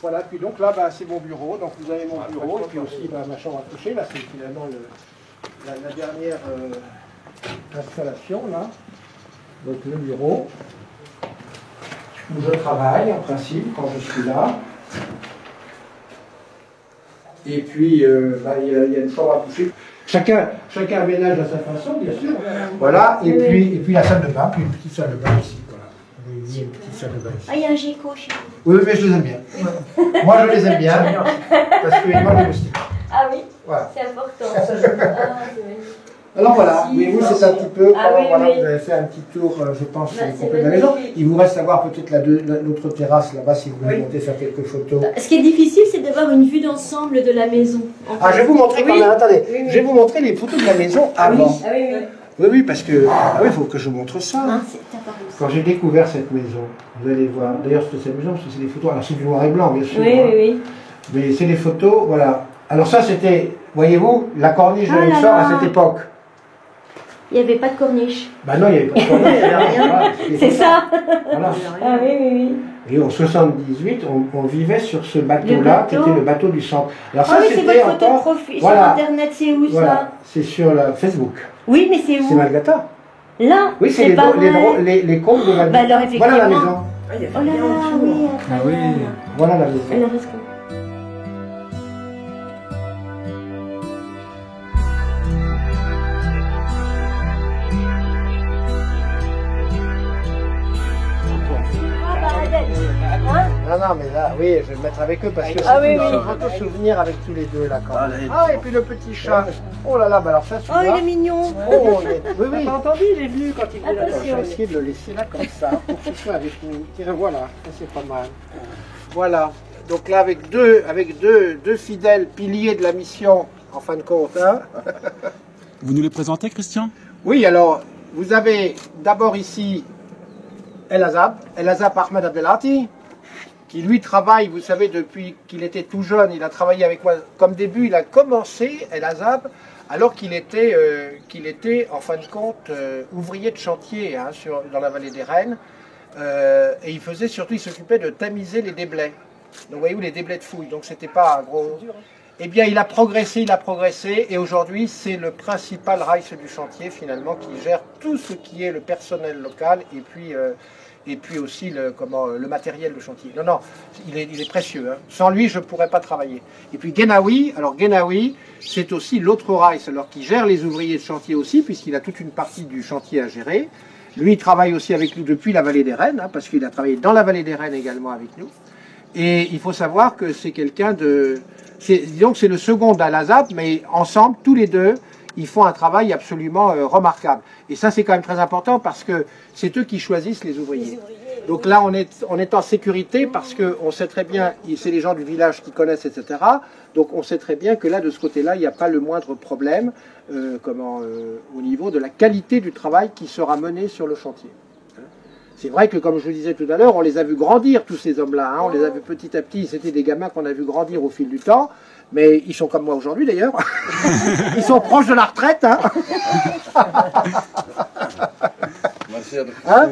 Voilà, puis donc là, c'est mon bureau, donc vous avez mon bureau, et puis aussi ma chambre à coucher, là c'est finalement la dernière installation, là, donc le bureau, où je travaille en principe quand je suis là. Et puis il y a une chambre à coucher. Chacun aménage à sa façon, bien sûr. Voilà, et puis la salle de bain, puis une petite salle de bain ici. Voilà. Il y a une petite salle de bain ici. Il y a un gecko chez vous. Oui, mais je les aime bien. Moi, je les aime bien, parce qu'ils mangent les moustiques. Ah oui, voilà. C'est important. Alors voilà, vous c'est un petit peu, vous avez fait un petit tour, je pense, complet de la maison. Il vous reste à voir peut-être l'autre terrasse là-bas si vous voulez monter faire quelques photos. Ce qui est difficile, c'est d'avoir une vue d'ensemble de la maison. Je vais vous montrer quand même, attendez, je vais vous montrer les photos de la maison avant. Oui, oui, parce que... Ah oui, il faut que je vous montre ça. Hein, c'est apparu. Quand j'ai découvert cette maison, vous allez voir, d'ailleurs c'est amusant parce que c'est des photos, alors c'est du noir et blanc bien sûr, Oui, hein, oui, oui. mais c'est des photos, voilà. Alors ça c'était, voyez-vous, la corniche de Ah là Windsor là. à cette époque. Il n'y avait pas de corniche. Ben non, il n'y avait pas de corniche. Voilà, c'était C'est ça. Voilà. Ah oui, oui, oui. Et en 78, on vivait sur ce Le bateau-là, qui bateau. était le bateau du centre. Alors Ah ça oui, c'est c'était votre photo de encore... profil Voilà. sur Internet, c'est où Voilà, ça? c'est sur la Facebook. Oui, mais c'est C'est où? Malgata. Là, Oui, c'est pas vrai. les comptes de la Bah alors, Voilà la effectivement. maison. Ah, il y a Oh là rien en là, dessous, oui. hein. Ah oui. Voilà la maison. Alors, est-ce que... Non, non, mais là, oui, je vais me mettre avec eux parce que Ah c'est oui, une oui. photo souvenir avec tous les deux là quand Ah, même. là, Ah, et puis le petit chat. Oh là là, bah alors ça, Oh, celui-là. il est mignon. Oh, oui, oui. T'as entendu, il est venu quand il venait là. Je vais essayer de le laisser là comme ça pour qu'il soit avec nous. Tiens, voilà, ça c'est pas mal. Voilà. Donc là, avec deux fidèles piliers de la mission, en fin de compte. Hein. Vous nous les présentez, Christian? Oui, alors, vous avez d'abord ici El Azab Ahmed Abdelhati, qui lui travaille, vous savez, depuis qu'il était tout jeune, il a travaillé avec moi. Comme début, il a commencé, El Azab, alors qu'il était, en fin de compte, ouvrier de chantier hein, dans la vallée des Rennes. Et il faisait surtout, il s'occupait de tamiser les déblais. Donc, vous voyez, les déblais de fouille. Donc, c'était pas un gros... Eh bien, il a progressé, et aujourd'hui, c'est le principal raïs du chantier, finalement, qui gère tout ce qui est le personnel local, et puis aussi le matériel de chantier. Non, non, il est précieux. Hein. Sans lui, je ne pourrais pas travailler. Et puis Genawi, c'est aussi l'autre raïs, alors qui gère les ouvriers de chantier aussi, puisqu'il a toute une partie du chantier à gérer. Lui, il travaille aussi avec nous depuis la vallée des Rennes, hein, parce qu'il a travaillé dans la vallée des Rennes également avec nous. Et il faut savoir que c'est quelqu'un de... Disons que c'est le second d'Al-Azab, mais ensemble, tous les deux, ils font un travail absolument remarquable. Et ça, c'est quand même très important parce que c'est eux qui choisissent les ouvriers. Donc là, on est en sécurité parce qu'on sait très bien, c'est les gens du village qui connaissent, etc. Donc on sait très bien que là, de ce côté-là, il n'y a pas le moindre problème au niveau de la qualité du travail qui sera mené sur le chantier. C'est vrai que, comme je vous disais tout à l'heure, on les a vus grandir, tous ces hommes-là. Hein, on les a vus petit à petit. C'était des gamins qu'on a vus grandir au fil du temps. Mais ils sont comme moi aujourd'hui, d'ailleurs. Ils sont proches de la retraite. Hein. Hein